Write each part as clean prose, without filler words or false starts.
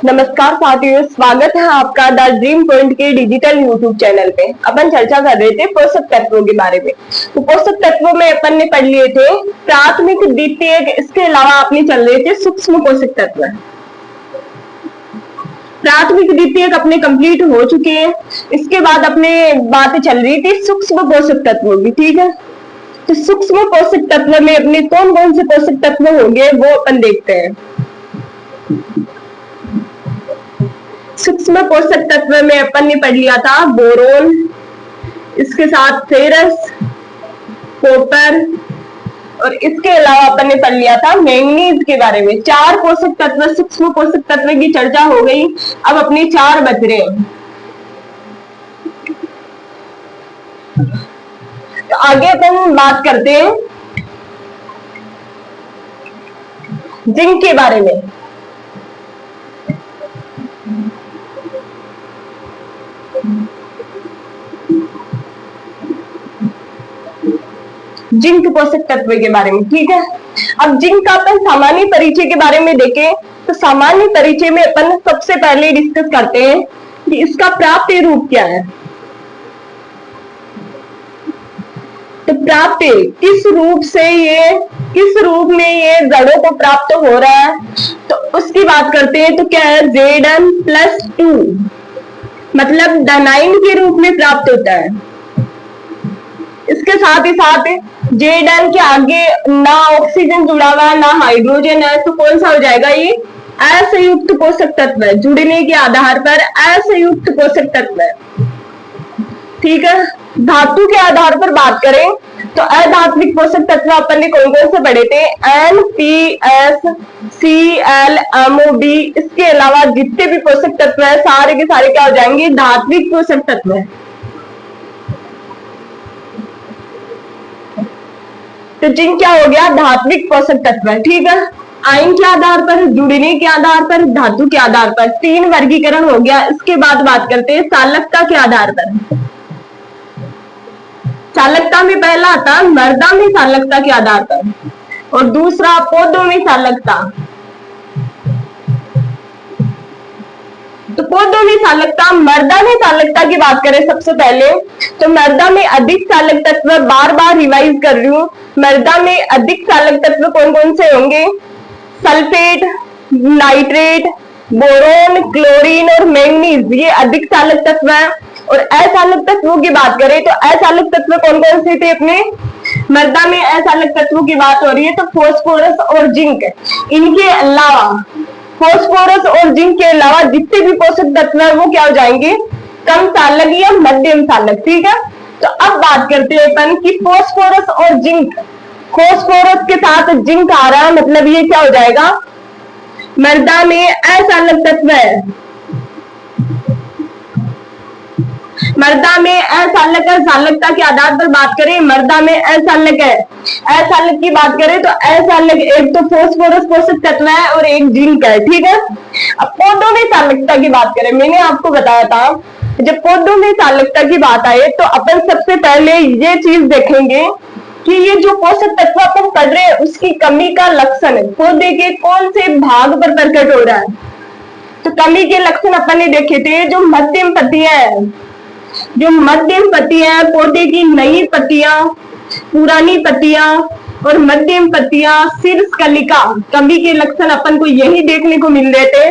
नमस्कार साथियों, स्वागत है आपका द ड्रीम पॉइंट के डिजिटल यूट्यूब चैनल पे। अपन चर्चा कर रहे थे पोषक तत्वों के बारे में। तो पोषक तत्वों में अपन ने पढ़ लिए थे प्राथमिक, द्वितीयक, इसके अलावा अपने चल रहे थे सूक्ष्म पोषक तत्व। प्राथमिक द्वितीयक अपने कंप्लीट हो चुके हैं। इसके बाद अपने बातें चल रही थी सूक्ष्म पोषक तत्वों की। ठीक है, तो सूक्ष्म पोषक तत्व में अपने कौन कौन से पोषक तत्व होंगे वो अपन देखते हैं। सूक्ष्म पोषक तत्व में अपन ने पढ़ लिया था बोरोन, इसके साथ फेरस, कॉपर, और इसके अलावा अपन ने पढ़ लिया था मैंगनीज के बारे में। 4 पोषक तत्व, सूक्ष्म पोषक तत्व की चर्चा हो गई। अब अपने 4 बच रहे हैं। तो आगे अपन बात करते हैं जिंक के बारे में। जिंक पोषक तत्व के बारे में। ठीक है, अब जिंक का अपन सामान्य परिचय के बारे में देखें तो सामान्य परिचय में अपन सबसे पहले डिस्कस करते हैं कि इसका प्राप्त रूप क्या है। तो प्राप्त किस रूप से किस रूप में ये जड़ों को प्राप्त हो रहा है, तो उसकी बात करते हैं। तो क्या है, Zn+2 मतलब डाइनाइन के रूप में प्राप्त होता है। इसके साथ ही साथ Zn के आगे ना ऑक्सीजन जुड़ा हुआ है ना हाइड्रोजन है, तो कौन सा हो जाएगा, ये असंयुक्त पोषक तत्व है। जुड़ने के आधार पर असंयुक्त पोषक तत्व है। ठीक है, धातु के आधार पर बात करें तो अधात्विक पोषक तत्व अपन ने कौन कौन से पढ़े थे, NPS, Cl, MOB। इसके अलावा जितने भी पोषक तत्व है सारे के सारे क्या हो जाएंगे, धात्विक पोषक तत्व है। तो जिंक क्या हो गया, धात्विक पोषक तत्व है। ठीक है, आयन के आधार पर, जुड़ने के आधार पर, धातु के आधार पर 3 वर्गीकरण हो गया। इसके बाद बात करते हैं चालकता के आधार पर। चालकता में पहला आता मृदा में चालकता के आधार पर, और दूसरा पौधों में चालकता। तो पौधों में चालकता, मृदा में चालकता की बात करें सबसे पहले तो मृदा में अधिक चालक तत्व, बार बार रिवाइज कर रही हूं, मृदा में अधिक चालक तत्व कौन कौन से होंगे, सल्फेट, नाइट्रेट, बोरोन, क्लोरीन और मैंगनीज, ये अधिक चालक तत्व है। और अचालक तत्वों की बात करें तो अचालक तत्व कौन कौन से थे अपने मृदा में। अचालक तत्वों की बात हो रही है तो फास्फोरस और जिंक। इनके अलावा फास्फोरस और जिंक के अलावा जितने भी पोषक तत्व है वो क्या हो जाएंगे, कम चालक या मध्यम चालक। ठीक है, तो अब बात करते हैं अपन कि फास्फोरस और जिंक। फास्फोरस के साथ जिंक आ रहा है, मतलब ये क्या हो जाएगा, मृदा में अचालक तत्व है। मृदा में अचालक है। चालकता के आधार पर बात करें, मृदा में अचालक है। अचालक की बात करें तो अचालक एक तो फास्फोरस पोषक तत्व है और एक जिंक है। ठीक है, अब पौधों में चालकता की बात करें, मैंने आपको बताया था जब पौधों में चालकता की बात आए तो अपन सबसे पहले ये चीज देखेंगे कि ये जो पोषक तत्व अपन पढ़ रहे हैं उसकी कमी का लक्षण पौधे के कौन से भाग पर प्रकट हो रहा है। तो कमी के लक्षण अपन ने देखे थे, जो मध्यम पत्तियां हैं, जो मध्यम पत्तियां, पौधे की नई पत्तियां, पुरानी पत्तियां और मध्यम पत्तियां, शीर्ष कलिका, कमी के लक्षण अपन को यही देखने को मिल रहे थे।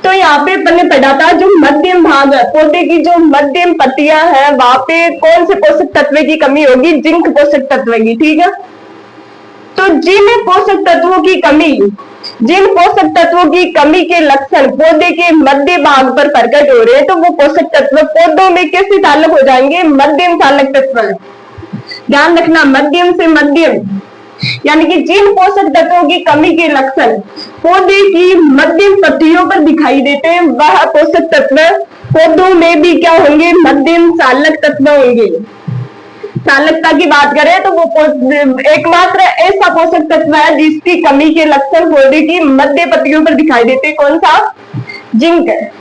तो यहाँ पे अपन ने पढ़ा था जो मध्यम भाग है, पौधे की जो मध्यम पत्तियां हैं वहां पे कौन से पोषक तत्व की कमी होगी, जिंक पोषक तत्व की। ठीक है, तो जिन पोषक तत्वों की कमी के लक्षण पौधे के मध्य भाग पर प्रकट हो रहे हैं तो वो पोषक तत्व पौधों में कैसे चालक हो जाएंगे, मध्यम चालक तत्व। ध्यान रखना, मध्यम से मध्यम, यानी कि जिन पोषक तत्वों की कमी के लक्षण पौधे की मध्यम पत्तियों पर दिखाई देते हैं वह पोषक तत्व पौधों में भी क्या होंगे, मध्यम चालक तत्व होंगे। चालकता की बात करें तो वो एकमात्र ऐसा पोषक तत्व है जिसकी कमी के लक्षण पौधे की मध्य पत्तियों पर दिखाई देते, कौन सा, जिंक है।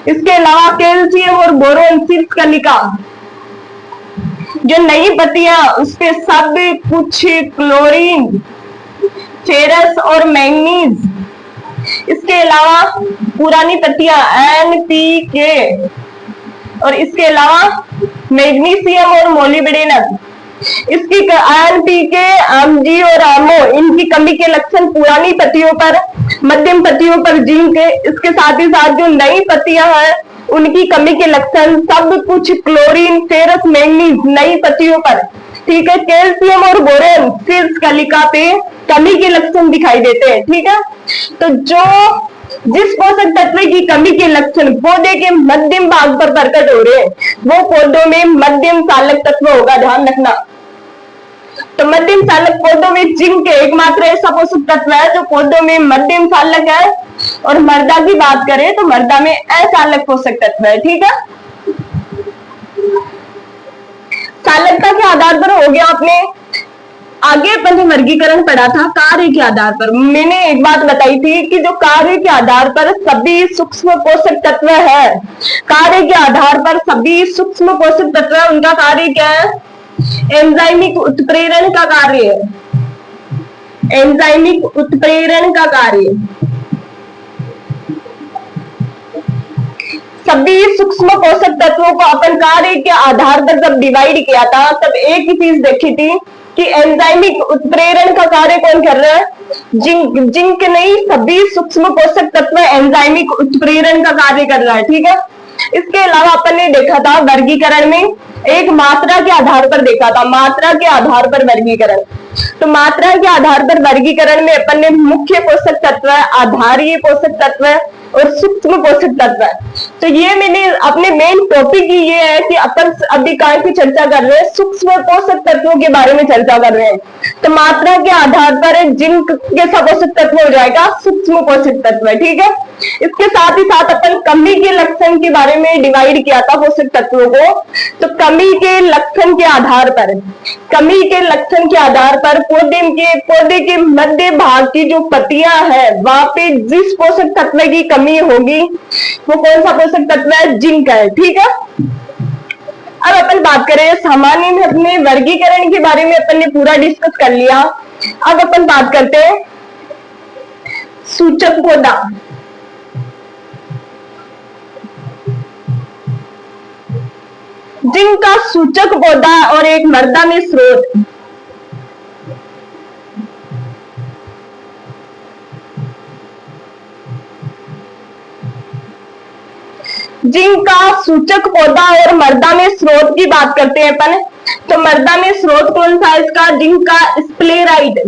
इसके अलावा कैल्शियम और बोरोन, शीर्ष कलिका, जो नई पत्तियां उस पे सब कुछ, क्लोरीन, फेरस और मैंगनीज। इसके अलावा पुरानी पत्तियां NPK, और इसके अलावा मैग्नीशियम और मोलिब्डेनम। इसकी NPK, AMG और AMO, इनकी कमी के लक्षण पुरानी पत्तियों पर, मध्यम पत्तियों पर जिंक, इसके साथ ही साथ जो नई पत्तियां हैं उनकी कमी के लक्षण सब कुछ क्लोरीन, फेरस, मैंगनीज नई पत्तियों पर, ठीक है। कैल्शियम और बोरोन शीर्ष कलिका पे कमी के लक्षण दिखाई देते हैं, ठीक है। तो जिस पोषक तत्व की कमी के लक्षण पौधे के मध्यम भाग पर प्रकट हो रहे हैं वो पौधों में मध्यम सालक तत्व होगा, ध्यान रखना। तो मध्यम सालक पौधों में जिंक एकमात्र ऐसा पोषक तत्व है जो पौधों में मध्यम सालक है। और मृदा की बात करें तो मृदा में असालक पोषक तत्व है, ठीक है। सालकता के आधार पर हो गया। आपने आगे अपन ने वर्गीकरण पढ़ा था कार्य के आधार पर। मैंने एक बात बताई थी कि जो कार्य के आधार पर सभी सूक्ष्म पोषक तत्व है, कार्य के आधार पर सभी सूक्ष्म पोषक तत्व है, उनका कार्य क्या है? एंजाइमिक उत्प्रेरण का कार्य है। एंजाइमिक उत्प्रेरण का कार्य। सभी सूक्ष्म पोषक तत्वों को अपन कार्य के आधार पर जब डिवाइड किया था तब एक ही चीज देखी थी कि एंजाइमिक उत्प्रेरण का कार्य कौन कर रहा है? जिंक। जिंक नहीं, सभी सूक्ष्म पोषक तत्व एंजाइमिक उत्प्रेरण का कार्य कर रहा है, ठीक है। इसके अलावा अपन ने देखा था वर्गीकरण में एक मात्रा के आधार पर देखा था, मात्रा के आधार पर वर्गीकरण। तो मात्रा के आधार पर वर्गीकरण में अपन ने मुख्य पोषक तत्व, आधारीय पोषक तत्व और सूक्ष्म पोषक तत्व। तो ये मैंने अपने मेन टॉपिक ही ये है कि अपन अभी काय की चर्चा कर रहे हैं, सूक्ष्म पोषक तत्वों के बारे में चर्चा कर रहे हैं। तो मात्रा के आधार पर जिंक कैसा पोषक तत्व हो जाएगा? सूक्ष्म पोषक तत्व, ठीक है। इसके साथ ही साथ अपन कमी के लक्षण के बारे में डिवाइड किया था पोषक तत्वों को। तो कमी के लक्षण के आधार पर, कमी के लक्षण के आधार पर पौधे के मध्य भाग की जो पत्तियां है वहां पे जिस पोषक तत्व की कमी होगी वो कौन सा पोषक तत्व है? जिंक है, ठीक है। अब अपन बात करें सामान्य में, अपने वर्गीकरण के बारे में अपन ने पूरा डिस्कस कर लिया। अब अपन बात करते हैं सूचक पौधा। जिंक का सूचक पौधा और एक मृदा में स्रोत। जिंक का सूचक पौधा और मृदा में स्रोत की बात करते हैं अपन। तो मृदा में स्रोत कौन सा है इसका? जिंक का स्प्लेराइट।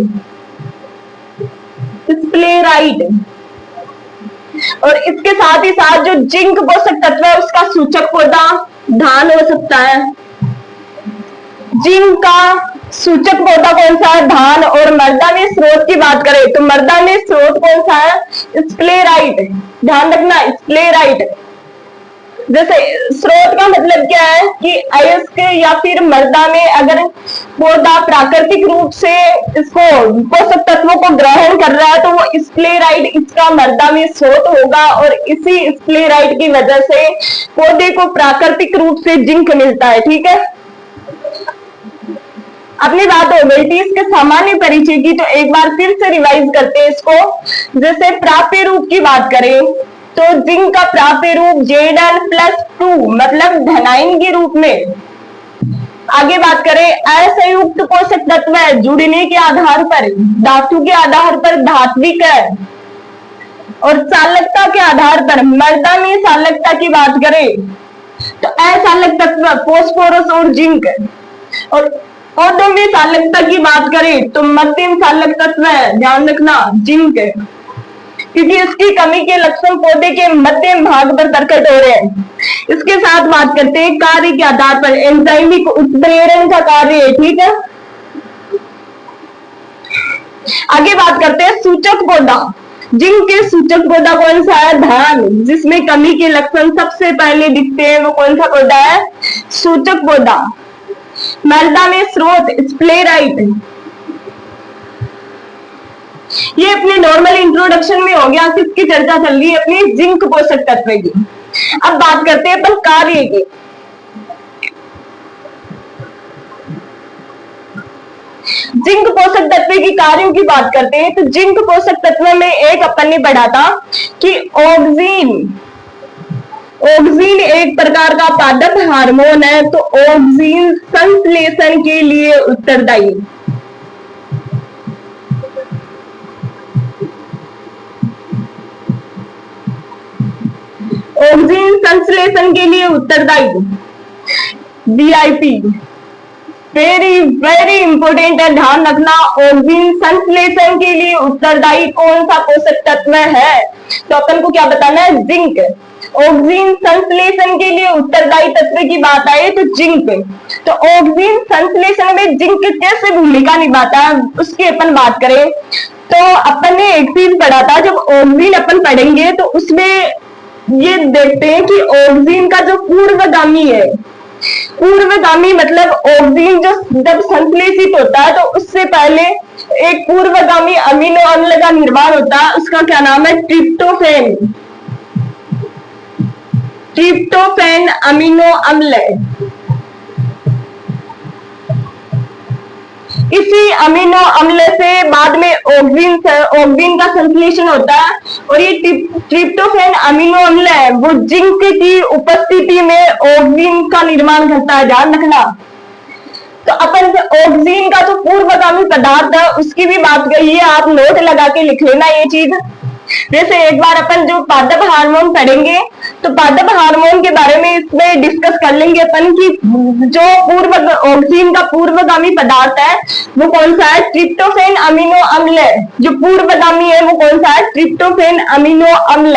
स्प्लेराइट। और इसके साथ ही साथ जो जिंक पोषक तत्व है उसका सूचक पौधा धान हो सकता है। जिंक का सूचक पौधा कौन सा है? धान। और मृदा में स्रोत की बात करें तो मृदा में स्रोत कौन सा है? स्प्लेराइट। ध्यान रखना, स्प्लेराइट। जैसे स्रोत का मतलब क्या है कि अयस्क या फिर मृदा में अगर पौधा प्राकृतिक रूप से इसको पोषक तत्वों को ग्रहण कर रहा है तो वो स्प्लेराइट इसका मृदा में स्रोत होगा। और इसी स्प्लेराइट की वजह से पौधे को प्राकृतिक रूप से जिंक मिलता है, ठीक है। अपनी बात हो गई थी इसके सामान्य परिचय की, तो एक बार फिर से रिवाइज करते हैं इसको। जैसे प्राप्य रूप की बात करें तो जिंक का प्राप्य रूप Zn+2 मतलब धनाइन के रूप में। आगे बात करें असंयुक्त पोषक तत्व है, जुड़ने के आधार पर, धातु के आधार पर धात्विक है। और चालकता के आधार पर मृदा में चालकता की बात करें तो अचालक तत्व फास्फोरस और जिंक। और पौधों में चालकता की बात करें तो मध्यम चालक तत्व है, ध्यान रखना, जिंक, क्योंकि इसकी कमी के लक्षण पौधे के मध्यम भाग पर प्रकट हो रहे हैं। इसके साथ बात करते हैं कार्य के आधार पर एंजाइमिक उत्प्रेरण का कार्य है, ठीक है। आगे बात करते हैं सूचक पौधा। जिंक के सूचक पौधा कौन सा है? धान। जिसमें कमी के लक्षण सबसे पहले दिखते हैं वो कौन सा पौधा है? सूचक पौधा। मृदा में स्रोत स्प्लेराइट। ये अपने नॉर्मल इंट्रोडक्शन में हो गया, किसकी चर्चा चल रही है? अपनी जिंक पोषक तत्व की। अब बात करते हैं अपन कार्य की। जिंक पोषक तत्व की कार्यों की बात करते हैं तो जिंक पोषक तत्व में एक अपन ने पढ़ा था कि ऑक्सीन ऑक्सीन एक प्रकार का पादप हार्मोन है, तो ऑक्सीन संश्लेषण के लिए उत्तरदायी। ऑक्सीन संश्लेषण के लिए उत्तरदायी DIP वेरी वेरी इंपोर्टेंट है, ध्यान रखना। ऑक्सीन संश्लेषण के लिए उत्तरदायी कौन सा पोषक तत्व है, तो अपन को क्या बताना है, जिंक। ऑक्सीन संश्लेषण के लिए उत्तरदायी तत्व की बात आए तो जिंक। तो ऑक्सीन संश्लेषण में जिंक कैसे भूमिका निभाता है उसकी अपन बात करें तो अपन ने एक चीज पढ़ा था, जब ऑक्सीन अपन पढ़ेंगे तो उसमें ये देखते हैं कि ऑक्सीन का जो पूर्वगामी है, पूर्वगामी मतलब ऑक्सीन जो जब संश्लेषित होता है तो उससे पहले एक पूर्वगामी अमीनो अम्ल का निर्माण होता है, उसका क्या नाम है, ट्रिप्टोफैन। ट्रिप्टोफैन अमीनो अम्ल। इसी अमीनो अम्ल से बाद में ऑक्सीन का संश्लेषण होता है और ये ट्रिप्टोफैन अमीनो अम्ल है वो जिंक की उपस्थिति में ऑक्सीन का निर्माण करता है, ध्यान रखना। तो अपन ऑक्सीन का जो पूर्वगामी पदार्थ है उसकी भी बात करी है, आप नोट लगा के लिख लेना ये चीज। जैसे एक बार अपन जो पादप हार्मोन पढ़ेंगे तो पादप हार्मोन के बारे में इसमें डिस्कस कर लेंगे अपन कि जो ऑक्सीन का पूर्वगामी पदार्थ है वो कौन सा है, ट्रिप्टोफैन अमीनो अम्ल। जो पूर्वगामी है वो कौन सा है, ट्रिप्टोफैन अमीनो अम्ल।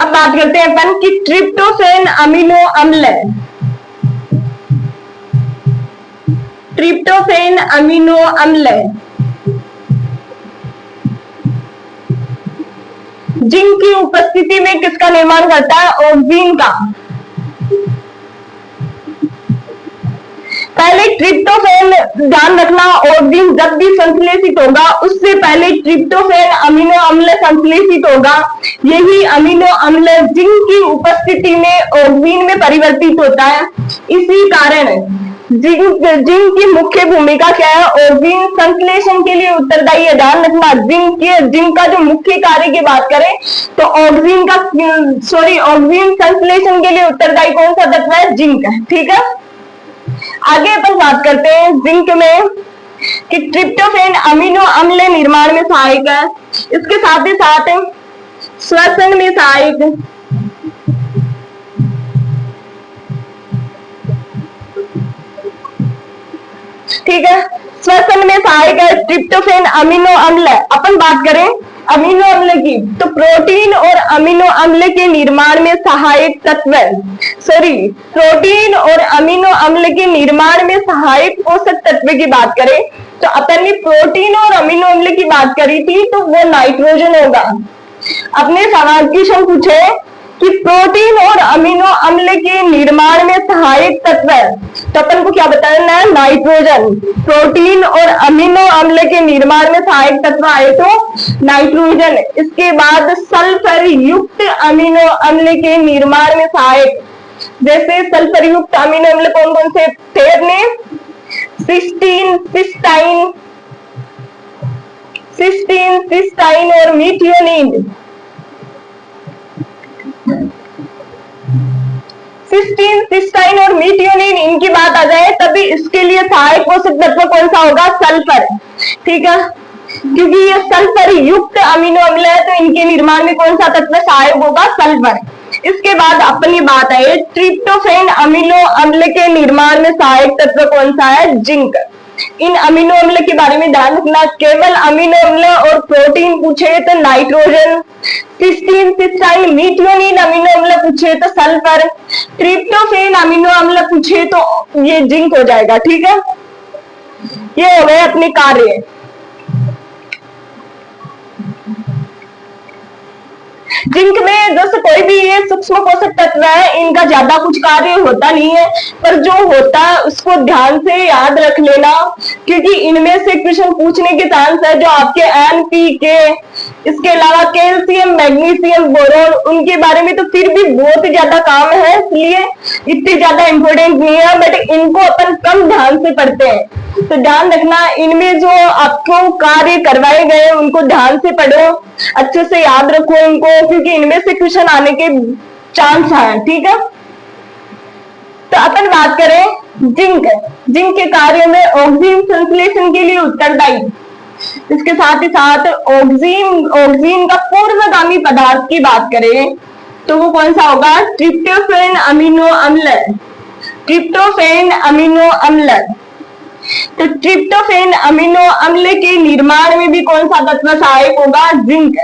अब बात करते हैं अपन कि ट्रिप्टोफैन अमीनो अम्ल, ट्रिप्टोफैन अमीनो अम्ल जिंक की उपस्थिति में किसका निर्माण करता है, ऑक्सीन का। पहले ट्रिप्टोफैन, ध्यान रखना, ऑक्सीन जब भी संश्लेषित होगा उससे पहले ट्रिप्टोफैन अमीनो अम्ल संश्लेषित होगा। यही अमीनो अम्ल जिंक की उपस्थिति में ऑक्सीन में परिवर्तित होता है। इसी कारण जिंक की मुख्य भूमिका क्या है, ऑक्सीन संश्लेषण के लिए उत्तरदायी है, ध्यान रखना। जिंक का जो मुख्य कार्य की बात करें तो ऑक्सीन संश्लेषण के लिए उत्तरदायी कौन सा तत्व है, जिंक है, ठीक है। आगे अपन बात करते हैं जिंक में कि ट्रिप्टोफैन अमीनो अम्ल निर्माण में सहायक है, इसके साथ ही साथ श्वसन में सहायक, ठीक है, श्वसन में सहायक है ट्रिप्टोफैन अमीनो अम्ल। अपन बात करें अमीनो अम्ल की तो प्रोटीन और अमीनो अम्ल के निर्माण में सहायक तत्व, प्रोटीन और अमीनो अम्ल के निर्माण में सहायक पोषक तत्व की बात करें तो अपन ने प्रोटीन और अमीनो अम्ल की बात करी थी तो वो नाइट्रोजन होगा। अपने सवाल क्वेश्चन पूछे कि प्रोटीन और अमीनो अम्ल के निर्माण में सहायक तत्व तो अपन को क्या बताना है, नाइट्रोजन। प्रोटीन और अमीनो अम्ल के निर्माण में सहायक तत्व आए तो नाइट्रोजन। इसके बाद सल्फर युक्त अमीनो अम्ल के निर्माण में सहायक, जैसे सल्फर युक्त अमीनो अम्ल कौन कौन से थे अपने, सिस्टीन और मीथियोनिन। सिस्टाइन और मीथियोनिन इनकी बात आ जाए तभी इसके लिए सहायक पोषक तत्व कौन सा होगा, सल्फर, ठीक है, क्योंकि ये सल्फर युक्त अमीनो अम्ल है तो इनके निर्माण में कौन सा तत्व सहायक होगा, सल्फर। इसके बाद अपनी बात है ट्रिप्टोफैन अमीनो अम्ल के निर्माण में सहायक तत्व कौन सा है, जिंक। इन अमीनो अम्ल के बारे में ध्यान रखना, केवल अमीनो अम्ल और प्रोटीन पूछे तो नाइट्रोजन, सिस्टाइन मीथियोनिन अमीनो अम्ल पूछे तो सल्फर, ट्रिप्टोफैन अमीनो अम्ल पूछे तो ये जिंक हो जाएगा, ठीक है। ये हो गए अपने कार्य। जिंक में जैसे कोई भी ये सूक्ष्म पोषक तत्व है, इनका ज्यादा कुछ कार्य होता नहीं है, पर जो होता है उसको ध्यान से याद रख लेना, क्योंकि इनमें से क्वेश्चन पूछने के चांस है। जो आपके NPK, इसके अलावा कैल्शियम, मैग्नीशियम, बोरोन, उनके बारे में तो फिर भी बहुत ज्यादा काम है, इसलिए इतने ज्यादा इंपॉर्टेंट नहीं है, बट इनको अपन कम ध्यान से पढ़ते हैं। तो ध्यान रखना, इनमें जो आपको कार्य करवाए गए उनको ध्यान से पढ़ो, अच्छे से याद रखो इनको, क्योंकि इनमें से क्वेश्चन आने के चांस है। ठीक है, तो अपन बात करें जिंक के कार्य में ऑक्सीजन संश्लेषण के लिए उत्तरदायी, इसके साथ ही साथ ऑक्सीजन का पूर्वगामी पदार्थ की बात करें तो वो कौन सा होगा? ट्रिप्टोफैन अमीनो अम्ल। ट्रिप्टोफैन अमीनो अम्ल, तो ट्रिप्टोफैन अमीनो अम्ल के निर्माण में भी कौन सा तत्व सहायक होगा? जिंक।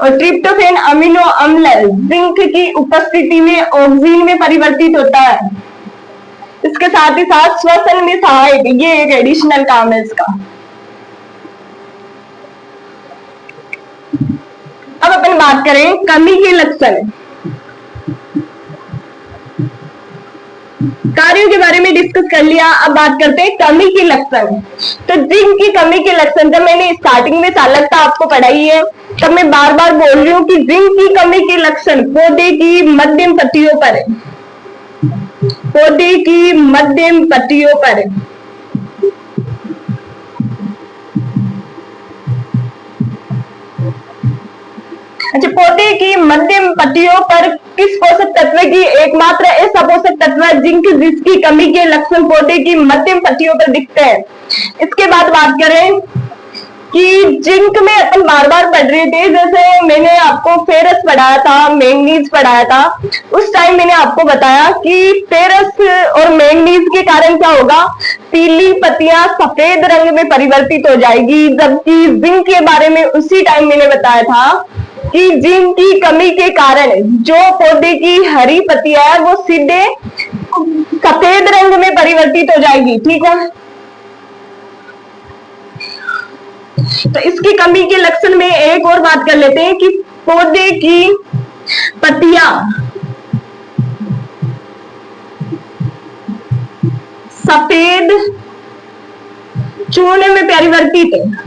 और ट्रिप्टोफैन अमीनो अम्ल जिंक की उपस्थिति में ऑक्सीजन में परिवर्तित होता है। इसके साथ ही साथ श्वसन में सहायक, ये एक एडिशनल काम है इसका। अब अपन बात करें कमी के लक्षण। कार्यों के बारे में डिस्कस कर लिया, अब बात करते हैं कमी के लक्षण। तो जिंक की कमी के लक्षण, जब मैंने स्टार्टिंग में चालकता आपको पढ़ाई है तब मैं बार बार बोल रही हूँ कि जिंक की कमी के लक्षण पौधे की मध्यम पत्तियों पर, पौधे की मध्यम पत्तियों पर अच्छा, पौधे की मध्यम पत्तियों पर किस पोषक तत्व की एकमात्र ऐसा पोषक तत्व है जिंक जिसकी कमी के लक्षण पौधे की मध्यम पत्तियों पर दिखते हैं। इसके बाद बात करें कि जिंक में अपन बार बार पढ़ रहे थे, जैसे मैंने आपको फेरस पढ़ाया था, मैंगनीज पढ़ाया था, उस टाइम मैंने आपको बताया कि फेरस और मैंगनीज के कारण क्या होगा? पीली पत्तियां सफेद रंग में परिवर्तित हो जाएगी। जबकि जिंक के बारे में उसी टाइम मैंने बताया था कि जिंक की कमी के कारण जो पौधे की हरी पत्तियां है वो सीधे सफेद रंग में परिवर्तित हो जाएगी। ठीक है, तो इसकी कमी के लक्षण में एक और बात कर लेते हैं कि पौधे की पत्तियां सफेद चूर्ण में परिवर्तित है।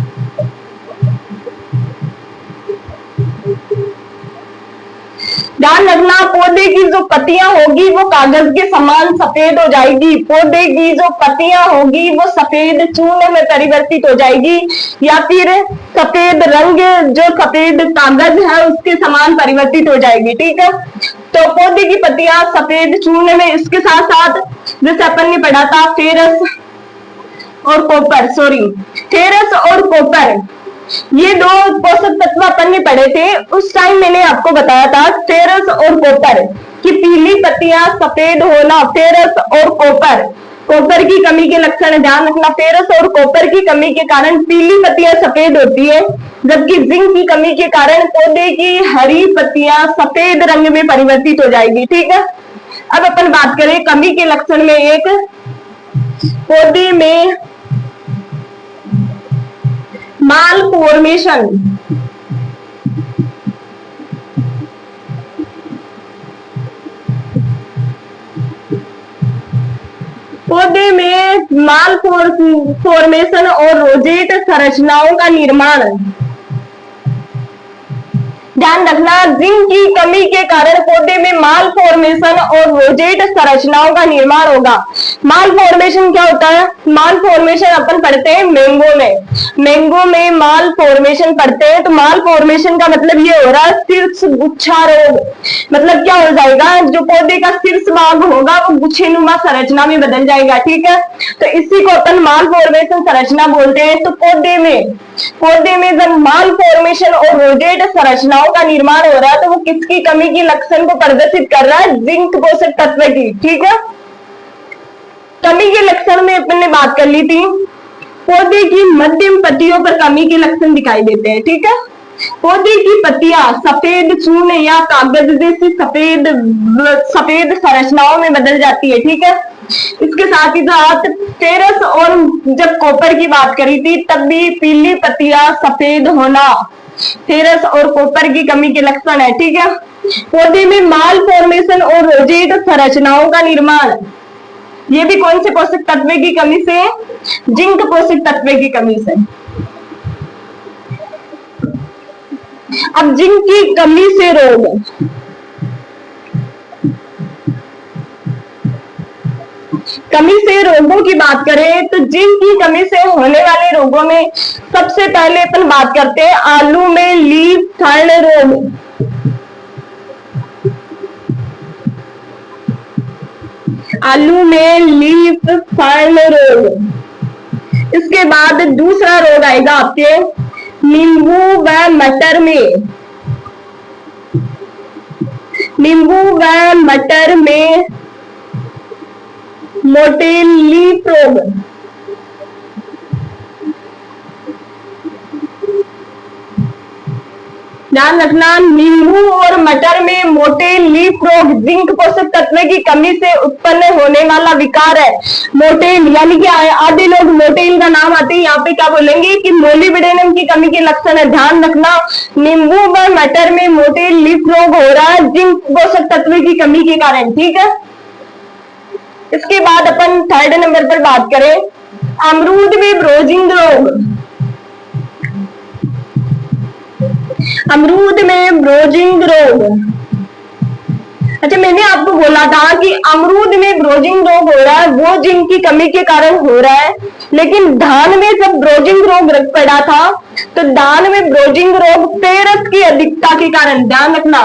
ध्यान रखना, पौधे की जो पत्तियां होगी वो कागज के समान सफेद हो जाएगी। पौधे की जो पत्तियां होगी वो सफेद चूर्ण में परिवर्तित हो जाएगी, या फिर सफेद रंग जो सफेद कागज है उसके समान परिवर्तित हो जाएगी। ठीक है, तो पौधे की पत्तियां सफेद चूर्ण में, इसके साथ साथ जैसे अपन ने पढ़ा था फेरस और कॉपर, फेरस और कॉपर, ये दो पोषक तत्व अपन ने पढ़े थे। उस टाइम मैंने आपको बताया था फेरस और कॉपर की पीली पत्तियां सफेद होना, फेरस और कॉपर की कमी के लक्षण। ध्यान रखना, फेरस और कॉपर की कमी के कारण पीली पत्तियां सफेद होती है, जबकि जिंक की कमी के कारण पौधे की हरी पत्तियां सफेद रंग में परिवर्तित हो जाएगी। ठीक है, अब अपन बात करें कमी के लक्षण में एक, पौधे में माल फॉर्मेशन। पौधे में माल फॉर्मेशन और रोजेट संरचनाओं का निर्माण। ध्यान रखना, जिंक की कमी के कारण पौधे में माल फॉर्मेशन और रोजेट संरचनाओं का निर्माण होगा। माल फॉर्मेशन क्या होता है? माल फॉर्मेशन अपन पढ़ते हैं मैंगो में माल फॉर्मेशन पढ़ते हैं। तो माल फॉर्मेशन का मतलब ये हो रहा है शीर्ष गुच्छा रोग, मतलब क्या हो जाएगा, जो पौधे का शीर्ष भाग होगा वो गुच्छेनुमा संरचना में बदल जाएगा। ठीक है, तो इसी को अपन माल फॉर्मेशन संरचना बोलते हैं। तो पौधे में जब माल फॉर्मेशन और रोजेट संरचनाओं का निर्माण हो रहा है तो वो किसकी कमी की लक्षण को प्रदर्शित कर रहा है? जिंक पोषक तत्व की। ठीक है, कमी के लक्षण में अपन ने बात कर ली थी, पौधे की मध्यम पत्तियों पर कमी के लक्षण दिखाई देते हैं। ठीक है, पौधे की पत्तियां सफेद चूर्ण या कागज जैसी सफेद संरचनाओं में बदल जाती है। ठीक है, इसके साथ ही साथ फेरस और जब कॉपर की बात करी थी तब भी पीली पत्तियां सफेद होना, फेरस और कॉपर की कमी के लक्षण है। ठीक है, पौधे में माल फॉर्मेशन और रोजेट संरचनाओं का निर्माण, ये भी कौन से पोषक तत्व की कमी से? जिंक पोषक तत्व की कमी से। अब जिंक की कमी से रोग, कमी से रोगों की बात करें तो जिंक की कमी से होने वाले रोगों में सबसे पहले अपन बात करते हैं आलू में लीफ थर्न रोग। आलू में लीफ थर्न रोग। इसके बाद दूसरा रोग आएगा आपके नींबू व मटर में, नींबू व मटर में मोटे लीफ रोग। ध्यान रखना, नींबू और मटर में मोटे लीफ रोग जिंक पोषक तत्व की कमी से उत्पन्न होने वाला विकार है। मोटेल यानी कि आधे लोग मोटेल का नाम आते हैं, यहाँ पे क्या बोलेंगे कि मोलिब्डेनम की कमी के लक्षण है। ध्यान रखना, नींबू व मटर में मोटेल लीफ रोग हो रहा है जिंक पोषक तत्व की कमी के कारण। ठीक है, इसके बाद अपन थर्ड नंबर पर बात करें अमरूद में ब्रोजिंग रोग। अमरूद में ब्रोजिंग रोग, अच्छा मैंने आपको बोला था कि अमरूद में ब्रोजिंग रोग हो रहा है, वो जिंक की कमी के कारण हो रहा है। लेकिन धान में जब ब्रोजिंग रोग पड़ा था तो धान में ब्रोजिंग रोग फेरस की अधिकता के कारण। ध्यान रखना,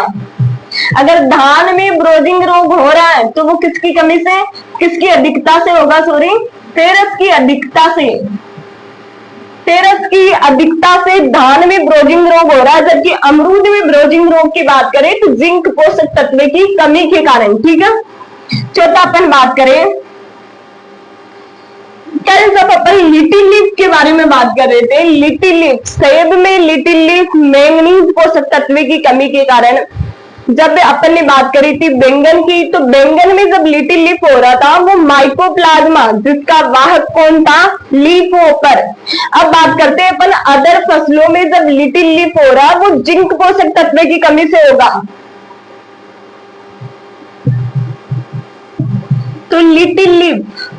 अगर धान में ब्रोजिंग रोग हो रहा है तो वो किसकी कमी से, किसकी अधिकता से होगा? सॉरी, फेरस की अधिकता से। फेरस की अधिकता से धान में ब्रोजिंग रोग हो रहा है, जबकि अमरूद में ब्रोजिंग रोग की बात करें तो जिंक पोषक तत्व की कमी के कारण। ठीक है, चौथा अपन बात करें, कल जब अपन लिटिल लीफ के बारे में बात कर रहे थे, लिटिल लीफ, सेब में लिटिल लीफ मैंगनीज पोषक तत्व की कमी के कारण जब अपन ने बात करी थी बैंगन की, तो बैंगन में जब लिटिल लीफ हो रहा था वो माइकोप्लाज्मा, जिसका वाहक कौन था? Leaf hopper. अब बात करते हैं अपन अदर फसलों में जब लिटिल लीफ हो रहा है वो जिंक पोषक तत्व की कमी से होगा। तो लिटिल लीफ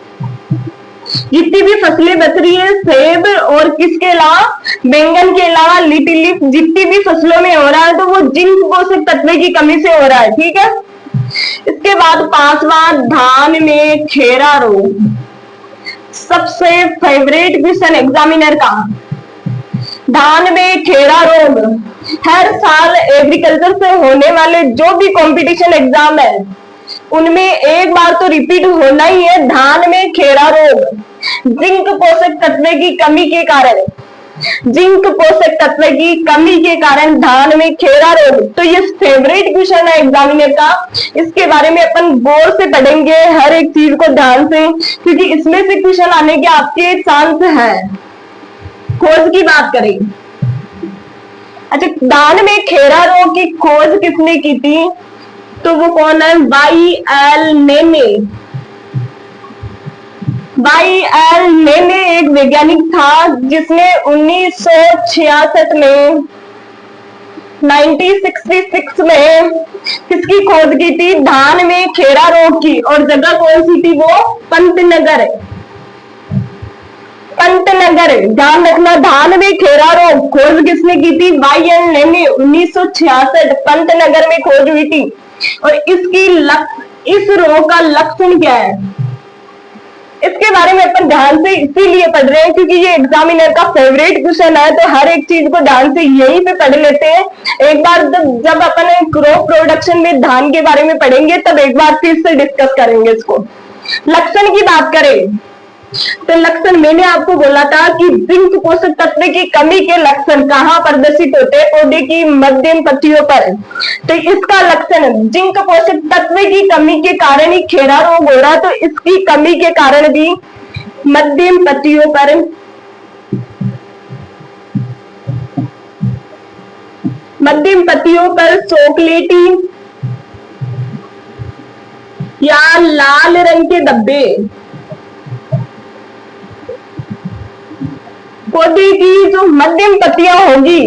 जितनी भी फसलें बच रही है, सेब और किसके अलावा, बैंगन के अलावा लिटिल लीफ जितनी भी फसलों में हो रहा है तो वो जिंक पोषक तत्व की कमी से हो रहा है। ठीक है, इसके बाद पांचवा धान में खेरा रोग, सबसे फेवरेट क्वेश्चन एग्जामिनर का। धान में खेरा रोग हर साल एग्रीकल्चर से होने वाले जो भी कंपटीशन एग्जाम है उनमें एक बार तो रिपीट होना ही है। धान में खेरा रोग जिंक पोषक तत्व की कमी के कारण, जिंक पोषक तत्व की कमी के कारण धान में खेरा रोग। तो ये फेवरेट क्वेश्चन है एग्जामिनर का, इसके बारे में अपन गौर से पढ़ेंगे हर एक चीज को ध्यान से, क्योंकि इसमें से क्वेश्चन आने के आपके चांस हैं। खोज की बात करें, अच्छा धान में खेरा रोग की खोज किसने की थी? तो वो कौन है? वाई.एल. नेने। वाई.एल. नेने एक वैज्ञानिक था जिसने 1966 में 1966 में किसकी खोज की थी? धान में खेरा रोग की। और जगह कौन सी थी? वो पंतनगर। पंतनगर, ध्यान रखना, धान में खेरा रोग खोज किसने की थी? वाई.एल. नेने। 1966 पंतनगर में खोज हुई थी। और इस रोग का लक्षण क्या है, इसके बारे में अपन ध्यान से इसीलिए पढ़ रहे हैं क्योंकि ये एग्जामिनर का फेवरेट क्वेश्चन है। तो हर एक चीज को ध्यान से यहीं पे पढ़ लेते हैं। एक बार जब अपन क्रॉप प्रोडक्शन में धान के बारे में पढ़ेंगे तब एक बार फिर से डिस्कस करेंगे इसको। लक्षण की बात करें तो लक्षण मैंने आपको बोला था कि जिंक पोषक तत्व की कमी के लक्षण कहाँ प्रदर्शित होते हैं? पौधे की मध्यम पत्तियों पर। तो इसका लक्षण जिंक पोषक तत्व की कमी के कारण ही खेरा रोग हो रहा, तो इसकी कमी के कारण भी मध्यम पत्तियों पर चॉकलेटी या लाल रंग के धब्बे पौधे की जो मध्यम पत्तियां होगी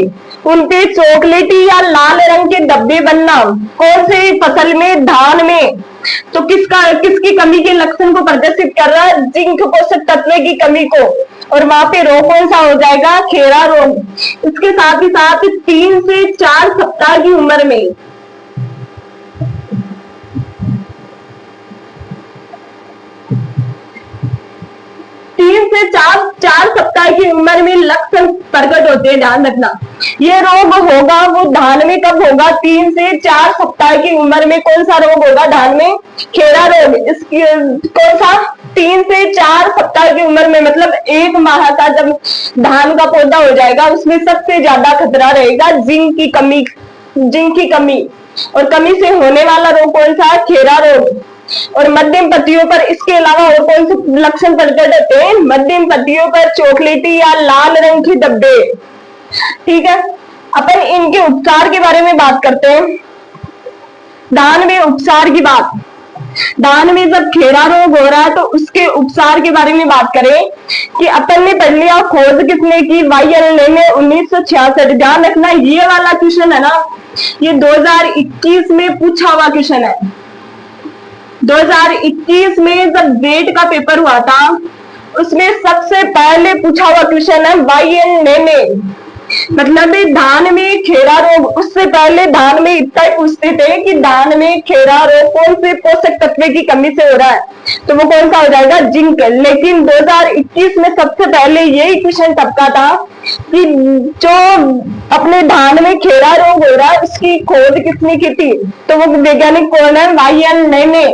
उनपे चॉकलेटी या लाल रंग के धब्बे बनना कौन से फसल में, धान में, तो किसकी कमी के लक्षण को प्रदर्शित कर रहा है? जिंक पोषक तत्व की कमी को। और वहां पे रोग कौन सा हो जाएगा? खेरा रोग। इसके साथ ही साथ 3 से 4 सप्ताह की उम्र में 3 से 4 सप्ताह की उम्र में लक्षण प्रकट होते हैं, ध्यान रखना। ये रोग होगा वो धान में कब होगा? 3 से 4 सप्ताह की उम्र में कौन सा रोग होगा धान में? खेरा रोग। इसकी कौन सा? 3 से 4 सप्ताह की उम्र में, मतलब 1 माह का जब धान का पौधा हो जाएगा उसमें सबसे ज्यादा खतरा रहेगा जिंक की कमी। और कमी से होने वाला रोग कौन सा? खेरा रोग। और मध्यम पत्तियों पर इसके अलावा और कौन से लक्षण प्रकट होते हैं? मध्यम पत्तियों पर चॉकलेटी या लाल रंग के धब्बे। ठीक है, अपन इनके उपचार के बारे में बात करते हैं। धान में उपचार की बात, धान में जब खेरा रोग हो रहा है तो उसके उपचार के बारे में बात करें कि अपन ने पढ़ लिया। खोज किसने की? वाईएल ने 1966। ध्यान रखना ये वाला क्वेश्चन है ना, ये 2021 में पूछा हुआ क्वेश्चन है। 2021 में जब वेट का पेपर हुआ था उसमें सबसे पहले पूछा हुआ क्वेश्चन है वाईएल ने, मतलब धान में खेरा रोग। उससे पहले धान में इतना ही पूछते थे कि धान में खेरा रोग कौन से पोषक तत्व की कमी से हो रहा है, तो वो कौन सा हो जाएगा? जिंक। लेकिन 2021 में सबसे पहले यही क्वेश्चन टपका था कि जो अपने धान में खेरा रोग हो रहा है उसकी खोज किसने की थी? तो वो वैज्ञानिक कौन है? वाईएल ने।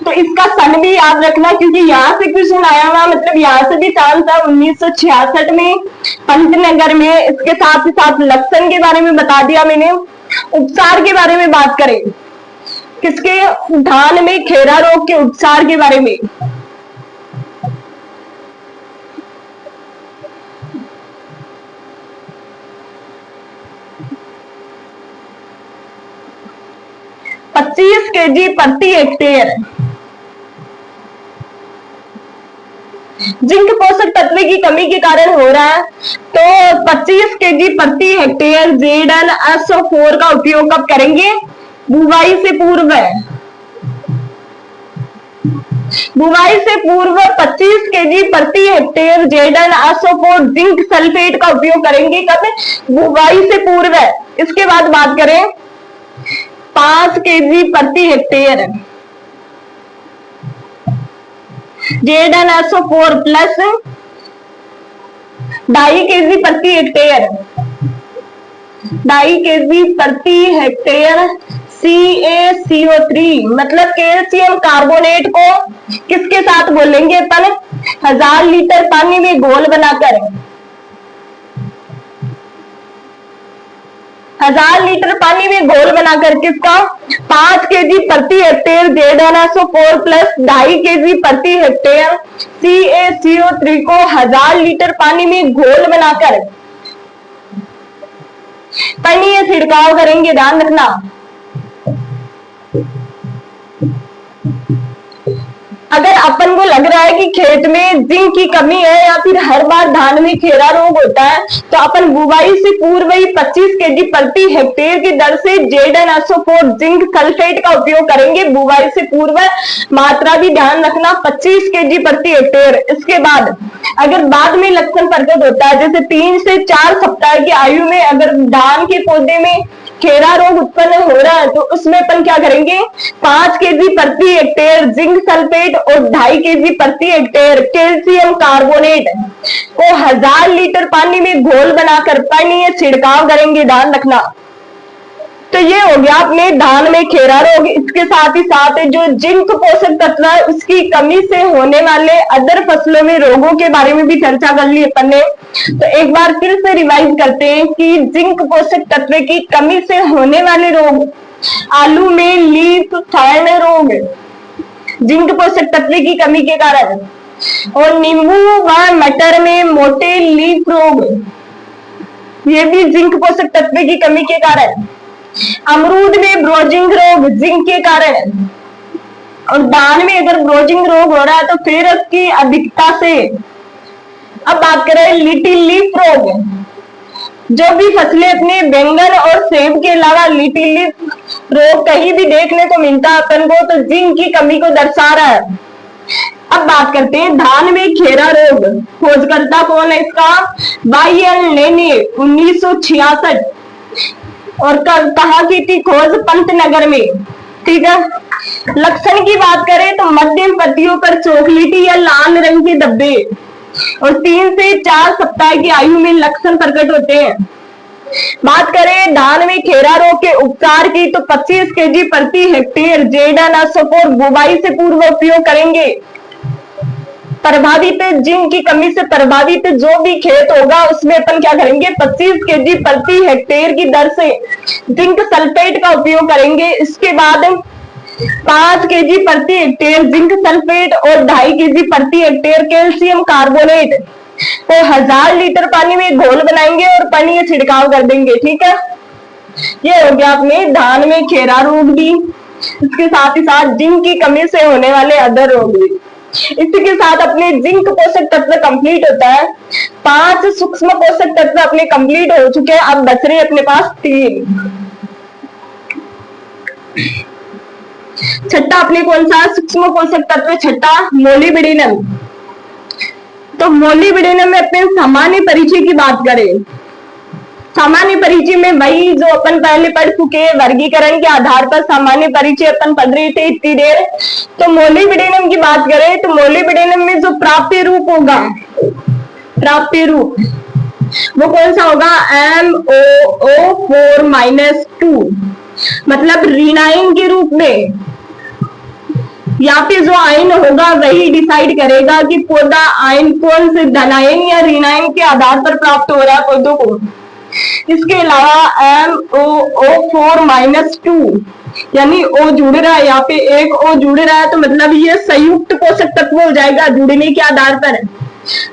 तो इसका सन भी याद रखना क्योंकि यहाँ से क्वेश्चन आया हुआ, मतलब यहाँ से भी चांस था 1966 में पंतनगर में। इसके साथ ही साथ लक्षण के बारे में बता दिया मैंने। उपचार के बारे में बात करें, किसके? धान में खेरा रोग के उपचार के बारे में। ₹25 kg प्रति हेक्टेयर जिंक पोषक तत्व की कमी के कारण हो रहा है, तो 25 kg प्रति हेक्टेयर ZnSO4 का उपयोग कब करेंगे? बुवाई से पूर्व। बुवाई से पूर्व 25 kg प्रति हेक्टेयर ZnSO4 जिंक सल्फेट का उपयोग करेंगे कब? बुवाई से पूर्व। इसके बाद बात करें 5 kg प्रति हेक्टेयर ZnSO4 प्लस 2.5 kg प्रति हेक्टेयर, 2.5 kg प्रति हेक्टेयर CaCO3 मतलब कैल्शियम कार्बोनेट को किसके साथ बोलेंगे अपन? 1000 लीटर पानी में घोल बनाकर। 1000 लीटर पानी में घोल बनाकर किसका? 5 kg प्रति हेक्टेयर ZnSO4 प्लस 2.5 kg प्रति हेक्टेयर CaCO3 को 1000 लीटर पानी में घोल बनाकर पानी या छिड़काव करेंगे, ध्यान रखना। अगर अपन को लग रहा है कि खेत में जिंक की कमी है या फिर हर बार धान में खेरा रोग होता है, तो अपन बुवाई से पूर्व ही 25 kg प्रति हेक्टेयर की दर से ZnSO4 जिंक सल्फेट का उपयोग करेंगे। बुवाई से पूर्व मात्रा भी ध्यान रखना 25 kg प्रति हेक्टेयर। इसके बाद अगर बाद में लक्षण प्रकट होता है, जैसे 3 से 4 सप्ताह की आयु में अगर धान के पौधे में खेरा रोग उत्पन्न हो रहा है, तो उसमें अपन क्या करेंगे? 5 kg प्रति हेक्टेयर जिंक सल्फेट और 2.5 kg प्रति हेक्टेयर कैल्शियम कार्बोनेट को 1000 लीटर पानी में घोल बनाकर पानी या छिड़काव करेंगे, ध्यान रखना। तो ये हो गया अपने धान में खेरा रोग। इसके साथ ही साथ जो जिंक पोषक तत्व है उसकी कमी से होने वाले अदर फसलों में रोगों के बारे में भी चर्चा कर ली अपन ने। तो एक बार फिर से रिवाइज करते हैं कि जिंक पोषक तत्व की कमी से होने वाले रोग, आलू में लीफ फर्न रोग जिंक पोषक तत्व की कमी के कारण, और नींबू व मटर में मोटे लीफ रोग ये भी जिंक पोषक तत्व की कमी के कारण, अमरूद में ब्रोजिंग रोग जिंक के कारण, और धान में अगर ब्रोजिंग रोग हो रहा है तो फिर उसकी अधिकता से अब बात करें लिटिल लीफ रोग। जो भी फसलें अपने बैंगन और सेब के अलावा लिटिल लीफ रोग कहीं भी देखने को मिलता है अपन को, तो जिंक की कमी को दर्शा रहा है। अब बात करते हैं धान में खेरा रोग। खोजकर्ता कौन है इसका? YL लेने 1966 और कहा की थी खोज पंतनगर में। ठीक है। लक्षण की बात करें तो मध्यम पत्तियों पर चॉकलेटी या लाल रंग के धब्बे और 3 से 4 सप्ताह की आयु में लक्षण प्रकट होते हैं। बात करें धान में खेरा रोग के उपचार की तो 25 kg प्रति हेक्टेयर जेडानाशक और बुवाई से पूर्व उपयोग करेंगे। प्रभावित जिंक की कमी से प्रभावित जो भी खेत होगा उसमें अपन क्या करेंगे? 25 kg प्रति हेक्टेयर की दर से जिंक सल्फेट का उपयोग करेंगे। इसके बाद 5 kg प्रति हेक्टेयर जिंक सल्फेट और 2.5 kg प्रति हेक्टेयर कैल्शियम कार्बोनेट को 1000 लीटर पानी में घोल बनाएंगे और पानी का छिड़काव कर देंगे। ठीक है। ये हो गया अपने धान में खेरा रोग भी, इसके साथ ही साथ जिंक की कमी से होने वाले अदर रोग भी। इसी के साथ अपने जिंक पोषक तत्व कंप्लीट होता है। 5 सूक्ष्म पोषक तत्व अपने कंप्लीट हो चुके हैं। अब बच रहे अपने पास 3। छठा अपने कौन सा सूक्ष्म पोषक तत्व? छठा मोलिब्डेनम। तो मोलिब्डेनम में अपने सामान्य परिचय की बात करें, सामान्य परिचय में वही जो अपन पहले पढ़ चुके हैं, वर्गीकरण के आधार पर सामान्य परिचय अपन पढ़ रहे थे इतनी देर। तो मोलिब्डेनम की बात करें तो मोलिब्डेनम में जो प्राप्य रूप होगा, प्राप्य रूप वो कौन सा होगा? MOO4-2, मतलब ऋणायन के रूप में। यहाँ पे जो आयन होगा वही डिसाइड करेगा कि पौधा आयन कौन से धनायन या ऋणायन के आधार पर प्राप्त हो रहा है पौधों को। इसके अलावा MOO4-2 यानी O जुड़ रहा है, यहाँ पे एक O जुड़ रहा है तो मतलब ये संयुक्त पोषक तत्व हो जाएगा जुड़ने के आधार पर,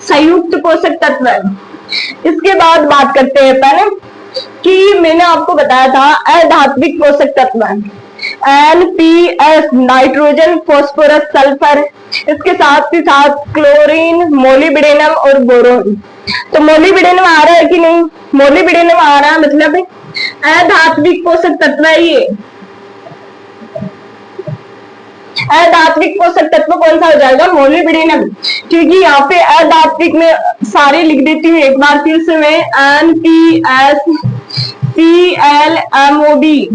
संयुक्त पोषक तत्व। इसके बाद बात करते हैं अपन कि मैंने आपको बताया था अधात्विक पोषक तत्व NPS, नाइट्रोजन, फास्फोरस, सल्फर। इसके साथ ही साथ क्लोरीन, मोलिब्डेनम और बोरोन। तो मोलिब्डेनम आ रहा है कि नहीं? मोलिब्डेनम आ रहा है, मतलब अधात्विक पोषक तत्व है ये। अधात्विक पोषक तत्व कौन सा हो जाएगा? मोलिब्डेनम। क्योंकि यहाँ पे अधात्विक में सारे लिख देती हूँ एक बार फिर से मैं, NPS, ClMoB,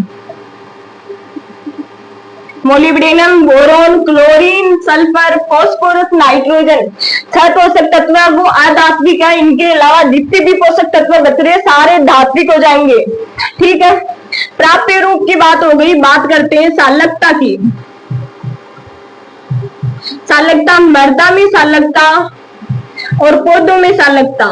molybdenum, boron, chlorine, sulphur, phosphorus, nitrogen. 6 पोषक तत्व वो अधात्विक है। इनके अलावा जितने भी पोषक तत्व बच रहे सारे धात्विक हो जाएंगे। ठीक है। प्राप्य रूप की बात हो गई। बात करते हैं सालकता की। सालकता, मृदा में सालकता और पौधों में सालकता।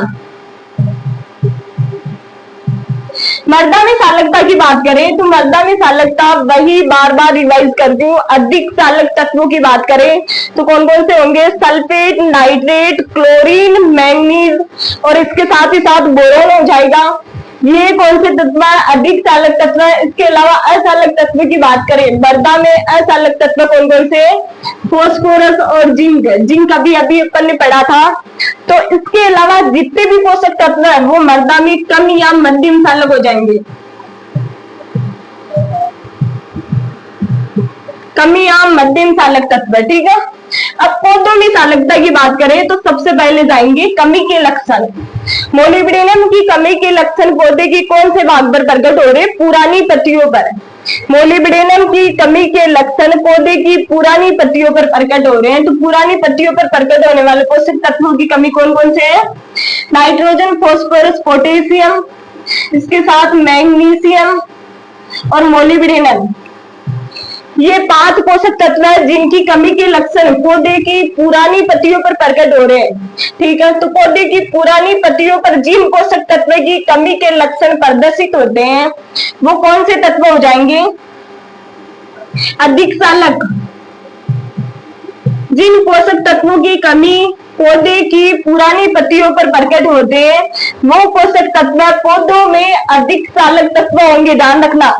मृदा में सालकता की बात करें तो मृदा में सालकता वही बार बार रिवाइज करती हूँ। अधिक सालक तत्वों की बात करें तो कौन कौन से होंगे? सल्फेट, नाइट्रेट, क्लोरीन, मैंगनीज और इसके साथ ही साथ बोरोन हो जाएगा। ये कौन से तत्व है? अधिक सालक तत्व है। इसके अलावा असालक तत्व की बात करें, मृदा में असालक तत्व कौन कौन से? फास्फोरस और जिंक। जिंक अभी अभी अपन ने पढ़ा था। तो इसके अलावा जितने भी पोषक तत्व है वो मृदा में कम या मध्यम सालक हो जाएंगे। कम या मध्यम सालक तत्व। ठीक है। अब पौधों में सालकता की बात करें तो सबसे पहले जाएंगे कमी के लक्षण। मोलिब्डेनम की कमी के लक्षण पौधे की कौन से भाग पर प्रकट हो रहे? पुरानी पत्तियों पर। मोलिब्डेनम की कमी के लक्षण पौधे की पुरानी पत्तियों पर प्रकट हो रहे हैं। तो पुरानी पत्तियों पर प्रकट होने वाले पोषक तत्वों की कमी कौन कौन से है? नाइट्रोजन, फास्फोरस, पोटेशियम, इसके साथ मैग्नीशियम और मोलिब्डेनम। ये 5 पोषक तत्व है जिनकी कमी के लक्षण पौधे की पुरानी पत्तियों पर प्रकट हो रहे हैं। ठीक है। तो पौधे की पुरानी पत्तियों पर जिन पोषक तत्व की कमी के लक्षण प्रदर्शित होते हैं वो कौन से तत्व हो जाएंगे? अधिक सालक। जिन पोषक तत्वों की कमी पौधे की पुरानी पत्तियों पर प्रकट होते हैं वो पोषक तत्व पौधों में अधिक सालक तत्व होंगे। ध्यान रखना।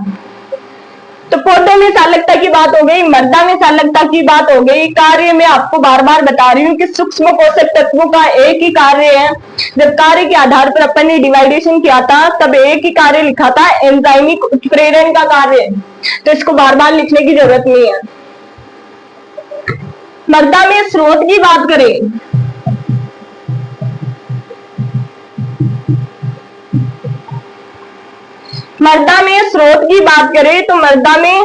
तो पौधों में चालकता की बात हो गई, मृदा में चालकता की बात हो गई। कार्य में आपको बार बार बता रही हूँ कि सूक्ष्म पोषक तत्वों का एक ही कार्य है। जब कार्य के आधार पर अपन ने डिवाइडेशन किया था तब एक ही कार्य लिखा था, एंजाइमिक उत्प्रेरण का कार्य, तो इसको बार बार लिखने की जरूरत नहीं है। मृदा में स्रोत की बात करें, मृदा में स्रोत की बात करें तो मृदा में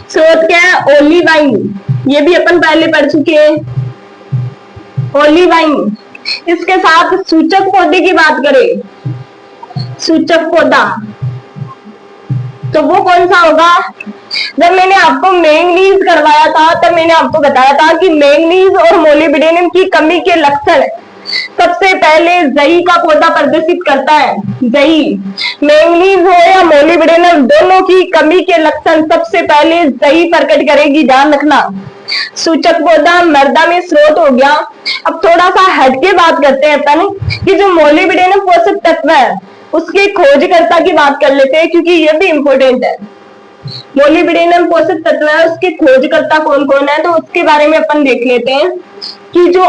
स्रोत क्या है, ओलिवाइन। ये भी अपन पहले पढ़ चुके हैं, ओलिवाइन। इसके साथ सूचक पौधे की बात करें, सूचक पौधा, तो वो कौन सा होगा? जब मैंने आपको मैंगनीज करवाया था तब मैंने आपको बताया था कि मैंगनीज और मोलिब्डेनम की कमी के लक्षण सबसे पहले जई का पौधा प्रदर्शित करता है। जई, मैंगनीज हो या मोलिब्डेनम, दोनों की कमी के लक्षण सबसे पहले जई प्रकट करेगी, ध्यान रखना। सूचक पौधा मृदा में स्रोत हो गया। अब थोड़ा सा हटके बात करते हैं अपन कि जो मोलिब्डेनम पोषक तत्व है उसके खोजकर्ता की बात कर लेते हैं, क्योंकि ये भी इंपॉर्टेंट है। मोलिब्डेनम पोषक तत्व है, उसके खोजकर्ता कौन कौन है, तो उसके बारे में अपन देख लेते हैं कि जो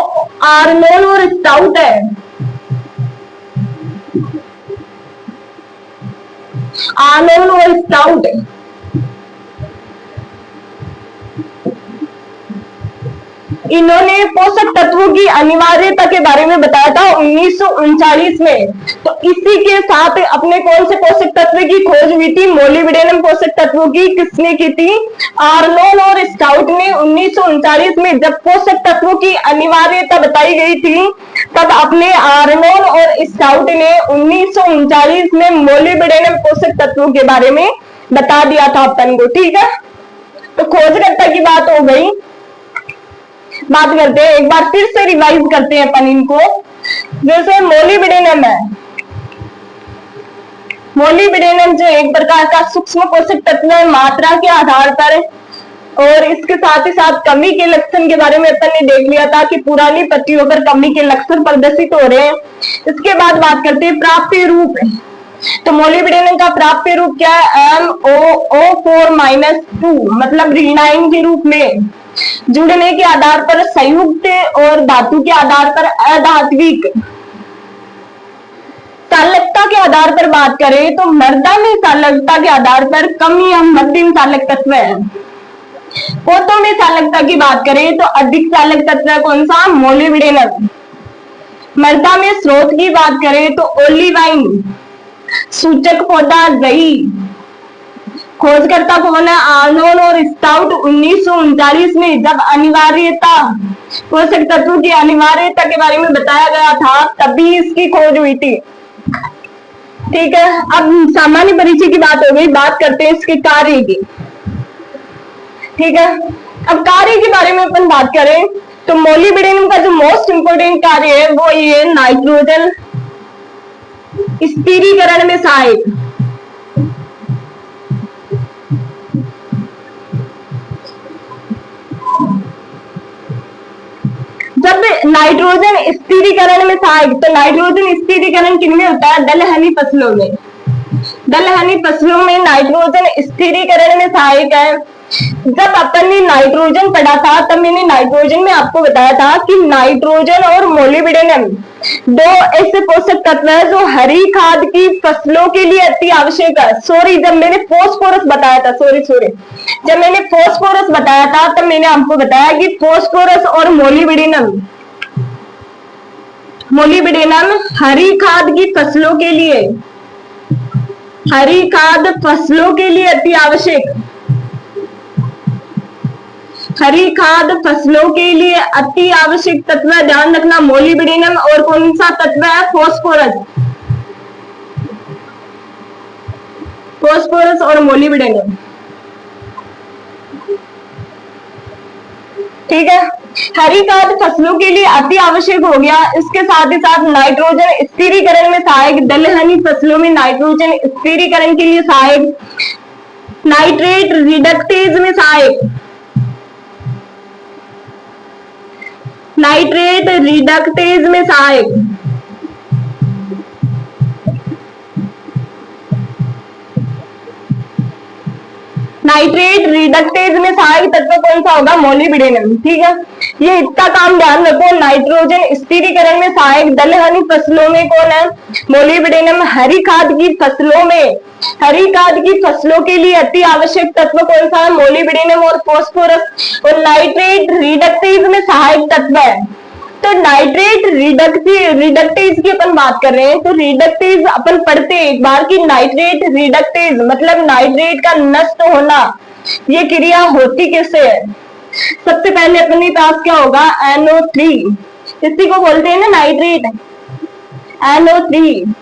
आर्नोल और स्टाउट है, आर्नोल और स्टाउट इन्होंने पोषक तत्वों की अनिवार्यता के बारे में बताया था 1939 में। तो इसी के साथ अपने कौन से पोषक तत्व की खोज हुई थी? मोलिब्डेनम पोषक तत्वों की किसने की थी? आर्नोल और स्टाउट ने 1939 में जब पोषक तत्वों की अनिवार्यता बताई गई थी तब अपने आर्नोल और स्टाउट ने 1939 में मोलिब्डेनम पोषक तत्वों के बारे में बता दिया था अपन को, ठीक है। तो खोजकर्ता की बात हो गई। बात करते हैं, एक बार फिर से रिवाइज करते हैं अपन इनको। जैसे मोलिब्डेनम है, मोलिब्डेनम जो एक प्रकार का सूक्ष्म पोषक तत्व है मात्रा के आधार पर, और इसके साथ ही साथ कमी के लक्षण के बारे में अपन ने देख लिया था कि पुरानी पत्तियों पर कमी के लक्षण प्रदर्शित हो रहे हैं। इसके बाद बात करते हैं प्राप्य रूप। तो मोलिब्डेनम का प्राप्य रूप क्या है? MOO4-2, मतलब ऋणायन के रूप में। जुड़ने के आधार पर संयुक्त और धातु के आधार पर अधात्विक। चालकता के आधार पर बात करें तो मृदा में चालकता के आधार पर कम या मध्यम चालक तत्व है। पौधों में चालकता की बात करें तो अधिक चालक तत्व कौन सा? मोलिब्डेनम। मृदा में स्रोत की बात करें तो ओलिवाइन। सूचक पौधा जई। खोजकर्ता कौन है? आर्नोल और स्टाउट। 1939 में जब अनिवार्यता, पोषक तत्वों की अनिवार्यता के बारे में बताया गया था तभी इसकी खोज हुई थी, ठीक है। अब सामान्य परिचय की बात हो गई, बात करते हैं इसके कार्य की, ठीक है। अब कार्य के बारे में अपन बात करें तो मोलिब्डेनम का जो मोस्ट इंपोर्टेंट कार्य है वो ये नाइट्रोजन स्थिरीकरण में सहायक। जब नाइट्रोजन स्थिरीकरण में सहायक, तो नाइट्रोजन स्थिरीकरण किनमें होता है? दलहनी फसलों में। दलहनी फसलों में नाइट्रोजन स्थिरीकरण में सहायक है। जब अपन ने नाइट्रोजन पढ़ा था तब मैंने नाइट्रोजन में आपको बताया था कि नाइट्रोजन और मोलिब्डेनम दो ऐसे पोषक तत्व है जो हरी खाद की फसलों के लिए अति आवश्यक है। सॉरी, जब मैंने फॉस्फोरस बताया था, सॉरी, जब मैंने फॉस्फोरस बताया था तब मैंने आपको बताया कि फॉस्फोरस और मोलिब्डेनम हरी खाद की फसलों के लिए, हरी खाद फसलों के लिए अति आवश्यक, हरी खाद फसलों के लिए अति आवश्यक तत्व, ध्यान रखना, मोलिब्डेनम। और कौन सा तत्व है? फॉस्फोरस। फॉस्फोरस और मोलिब्डेनम, ठीक है। हरी खाद फसलों के लिए अति आवश्यक हो गया। इसके साथ ही साथ नाइट्रोजन स्थिरीकरण में सहायक, दलहनी फसलों में नाइट्रोजन स्थिरीकरण के लिए सहायक, नाइट्रेट रिडक्टेज में सहायक, नाइट्रेट रिडक्टेज में सहायक, नाइट्रेट रिडक्टेज में सहायक तत्व कौन सा होगा? मोलिब्डेनम। ठीक है, ये इतना काम ध्यान रखो। नाइट्रोजन स्थिरीकरण में सहायक दलहनी फसलों में कौन है? मोलिब्डेनम। हरी खाद की फसलों में, हरी खाद की फसलों के लिए अति आवश्यक तत्व कौन सा है? मोलिब्डेनम और फास्फोरस। और नाइट्रेट रिडक्टेज में सहायक तत्व है। तो नाइट्रेट रिडक्टेज की अपन बात कर रहे हैं, तो रिडक्टेज अपन पढ़ते हैं एक बार कि नाइट्रेट रिडक्टेज मतलब नाइट्रेट का नष्ट होना, ये क्रिया होती कैसे है? सबसे पहले अपने पास क्या होगा? NO3, इसी को बोलते हैं ना नाइट्रेट, NO3।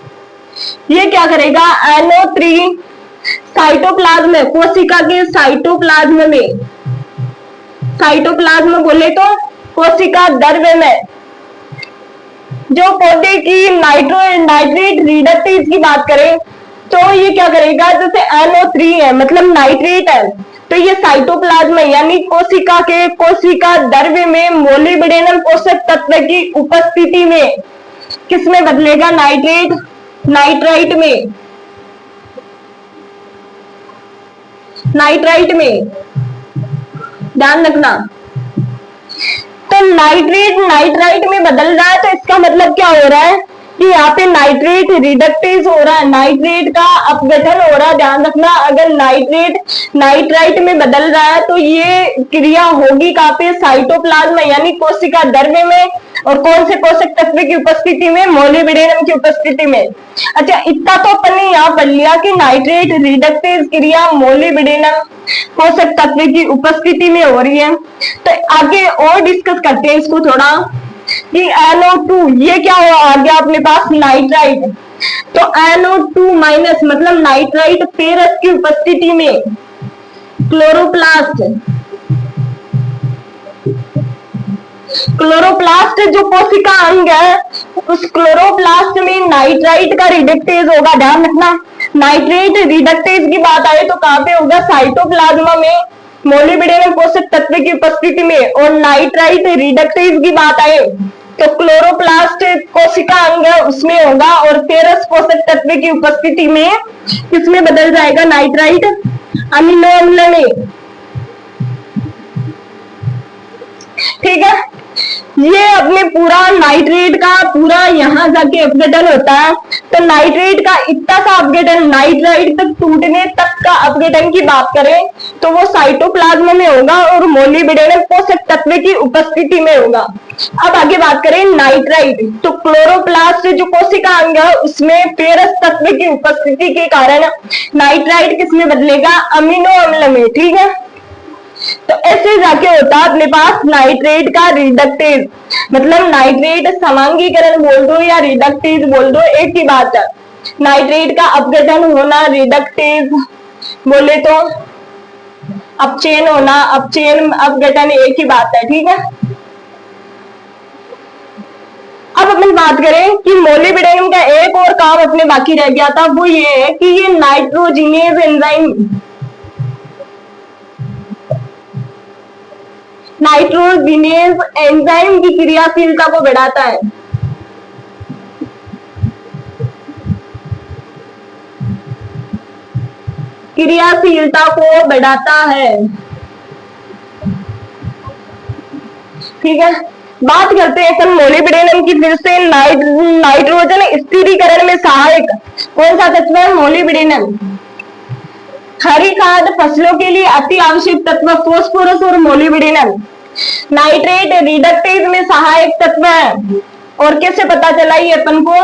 ये क्या करेगा? NO3 साइटोप्लाज्म, कोशिका के साइटोप्लाज्म बोले तो कोशिका द्रव्य में, जो पौधे की नाइट्रेट रिडक्टेज की बात करें तो ये क्या करेगा? जैसे NO3 है मतलब नाइट्रेट है, तो ये साइटोप्लाज्म यानी कोशिका द्रव्य में मोलिब्डेनम पोषक तत्व की उपस्थिति में किसमें बदलेगा? नाइट्राइट में। ध्यान रखना, तो नाइट्राइट में बदल रहा है, तो इसका मतलब क्या हो रहा है कि यहाँ पे नाइट्रेट रिडक्टेज हो रहा है, नाइट्रेट का अपघटन हो रहा है। ध्यान रखना, अगर नाइट्राइट में बदल रहा है तो ये क्रिया होगी कहाँ पे? साइटोप्लाज्म यानी कोशिका द्रव्य में। और कौन से पोषक तत्व की उपस्थिति में? मोलिब्डेनम की उपस्थिति में। अच्छा, इतना तो अपन ने यहाँ पढ़ लिया कि नाइट्रेट रिडक्टेज क्रिया मोलिब्डेनम पोषक तत्व की उपस्थिति में हो रही है। तो आगे और डिस्कस करते हैं इसको थोड़ा कि NO2 ये क्या हो आ गया अपने पास? नाइट्राइट। तो NO2 माइनस मतलब नाइट्राइट फेरस की उपस्थिति में क्लोरोप्लास्ट जो कोशिका अंग है, उस क्लोरोप्लास्ट में नाइट्राइट का रिडक्टेज होगा। ध्यान रखना, नाइट्रेट रिडक्टेज की बात आए तो कहां पे होगा? साइटोप्लाज्म में मोलिब्डेनम पोषक तत्व की उपस्थिति में। और नाइट्राइट रिडक्टेज की बात आए तो क्लोरोप्लास्ट कोशिका अंग है उसमें होगा। और फेरस पोषक तत्व की उपस्थिति में किसमें बदल जाएगा? नाइट्राइट अमीनो अम्ल में। ठीक है, ये अपने पूरा नाइट्रेट का पूरा यहाँ जाके अपघटन होता है। तो नाइट्रेट का इतना सा अपघटन, नाइट्राइट तक टूटने तक का अपघटन की बात करें तो वो साइटोप्लाज्म में होगा और मोलिब्डेनम पोषक तत्व की उपस्थिति में होगा। अब आगे बात करें नाइट्राइट, तो क्लोरोप्लास्ट जो कोशिका अंग है उसमें फेरस तत्व की उपस्थिति के कारण नाइट्राइट किसमें बदलेगा? अमीनो अम्ल में। ठीक है, तो ऐसे जाके होता है अपने पास नाइट्रेट का रिडक्टेज, मतलब नाइट्रेट समांगीकरण बोल दो या रिडक्टेज बोल दो, एक ही बात है। नाइट्रेट का अपघटन होना, रिडक्टेज बोले तो अपचयन होना, अपचयन अपघटन एक ही बात है। ठीक है, अब अपन बात करें कि मोलिब्डेनम का एक और काम अपने बाकी रह गया था, वो ये है कि ये नाइट्रोजिनेज एंजाइम की क्रियाशीलता को बढ़ाता है। क्रियाशीलता को बढ़ाता है। ठीक है, बात करते हैं अपन मोलिब्डेनम की फिर से। नाइट्रोजन स्थिरीकरण में सहायक कौन सा तत्व है? मोलिब्डेनम। हरी खाद फसलों के लिए अति आवश्यक तत्व फास्फोरस और मोलिब्डेनम। नाइट्रेट रिडक्टेज में सहायक तत्व है। और कैसे पता चला ये अपन को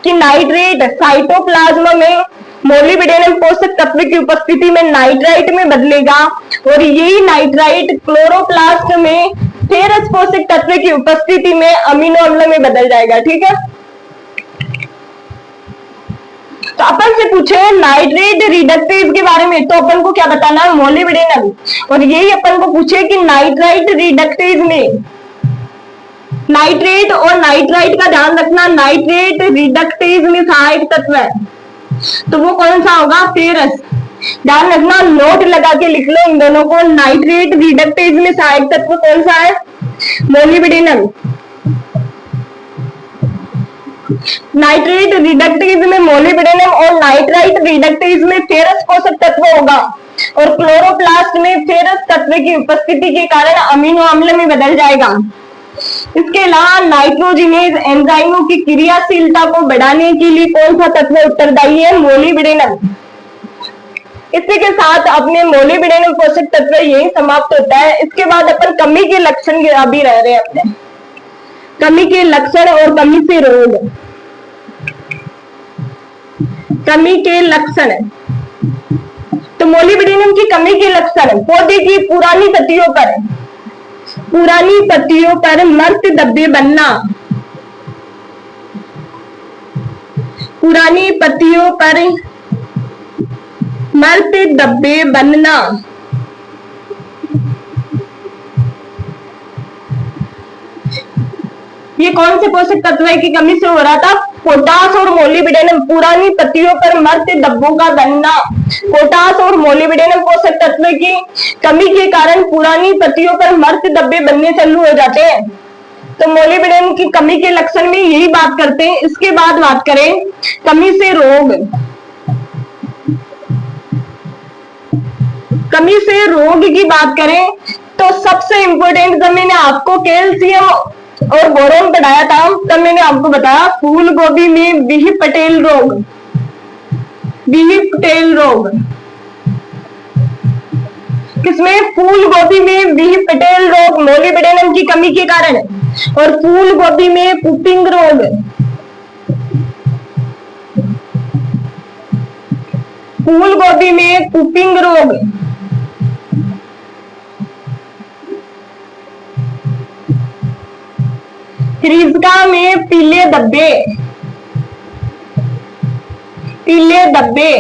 कि नाइट्रेट साइटोप्लाज्म में मोलिब्डेनम पोषक तत्व की उपस्थिति में नाइट्राइट में बदलेगा और यही नाइट्राइट क्लोरोप्लास्ट में फेरस पोषक तत्व की उपस्थिति में अमीनो अम्ल में बदल जाएगा। ठीक है, तो अपन से पूछे नाइट्रेट रिडक्टेज के बारे में, तो अपन को क्या बताना है? मोलिब्डेनम। और यही अपन को पूछे कि नाइट्राइट रिडक्टेज में नाइट्रेट और नाइट्राइट का ध्यान रखना, नाइट्रेट रिडक्टेज में सहायक तत्व है तो वो कौन सा होगा? फेरस। ध्यान रखना, नोट लगा के लिख लो इन दोनों को। नाइट्रेट रिडक्टेज में सहायक तत्व कौन सा है? मोलिब्डेनम। नाइट्रेट रिडक्टेज में मोलिब्डेनम और नाइट्राइट रिडक्टेज में फेरस पोषक तत्व होगा और क्लोरोप्लास्ट में फेरस तत्व की उपस्थिति के कारण अमीनो अम्ल में बदल जाएगा। इसके अलावा नाइट्रोजिनेज एंजाइमों की क्रियाशीलता को बढ़ाने के लिए कौन सा तत्व उत्तरदायी है? मोलिब्डेनम। इसी के साथ अपने मोलिब्डेनम पोषक तत्व यही समाप्त होता है। इसके बाद अपन कमी के लक्षण अभी रह रहे हैं अपने, कमी के लक्षण और कमी से रोग। कमी के लक्षण, तो मोलिब्डेनम की कमी के लक्षण, पौधे की पुरानी पत्तियों पर मर्त धब्बे बनना, पुरानी पत्तियों पर मर्त धब्बे बनना, ये कौन से पोषक तत्व की कमी से हो रहा था? पोटास और मोलिब्डेनम। पुरानी पत्तियों पर मर्त धब्बों का बनना, पोटास और मोलिब्डेनम पोषक तत्व की कमी के कारण पुरानी पत्तियों पर मर्त धब्बे बनने चालू हो जाते हैं। तो मोलिब्डेनम की कमी के लक्षण में यही बात करते हैं। इसके बाद बात करें कमी से रोग। कमी से रोग की बात करें तो सबसे इंपॉर्टेंट, जब मैंने आपको कैल्शियम और बोरोन पढ़ाया था तब मैंने आपको बताया फूल गोभी में बिही पटेल रोग, बिही पटेल रोग। किसमें? फूल गोभी में बिही पटेल रोग मोलिब्डेनम की कमी के कारण, और फूल गोभी में पुपिंग रोग, फूल गोभी में पुपिंग रोग। रिजका में पीले धब्बे, पीले धब्बे,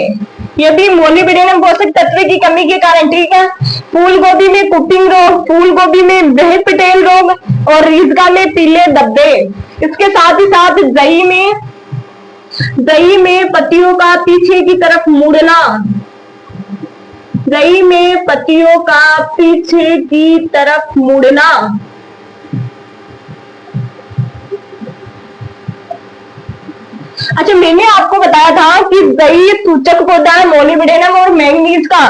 ये भी मोलिब्डेनम पोषक तत्व की कमी के कारण। ठीक है, फूल गोभी में कुपिंग रोग, फूल गोभी में बिही पटेल रोग और रिजका में पीले धब्बे। इसके साथ ही साथ दही में पत्तियों का पीछे की तरफ मुड़ना, दही में पत्तियों का पीछे की तरफ मुड़ना। अच्छा, मैंने आपको बताया था कि दही सूचक पौधा है मोलिब्डेनम और मैंगनीज का।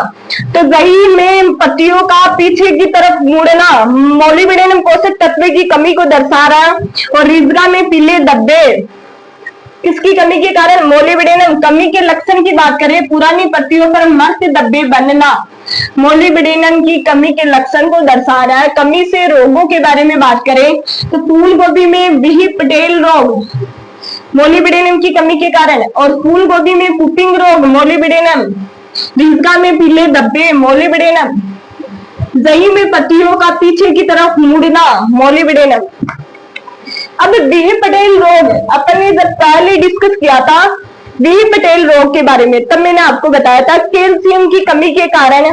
तो दही में पत्तियों का पीछे की तरफ मुड़ना मोलिब्डेनम पोषक तत्व की कमी को दर्शा रहा है, और रिजगा में पीले धब्बे किसकी कमी के कारण? मोलिब्डेनम। कमी के लक्षण की बात करें, पुरानी पत्तियों पर मर्त धब्बे बनना मोलिब्डेनम की कमी के लक्षण को दर्शा रहा है। कमी से रोगों के बारे में बात करें तो फूल गोभी में बिही पटेल रोग मोलिब्डेनम की कमी के कारण, और फूल गोभी में पुपिंग रोग मोलिब्डेनम, रिजका में पीले धब्बे मोलिब्डेनम, दही में पत्तियों का पीछे की तरफ मुड़ना मोलिब्डेनम। अब बिही पटेल रोग अपन ने जब पहले डिस्कस किया था बिही पटेल रोग के बारे में, तब मैंने आपको बताया था कैल्शियम की कमी के कारण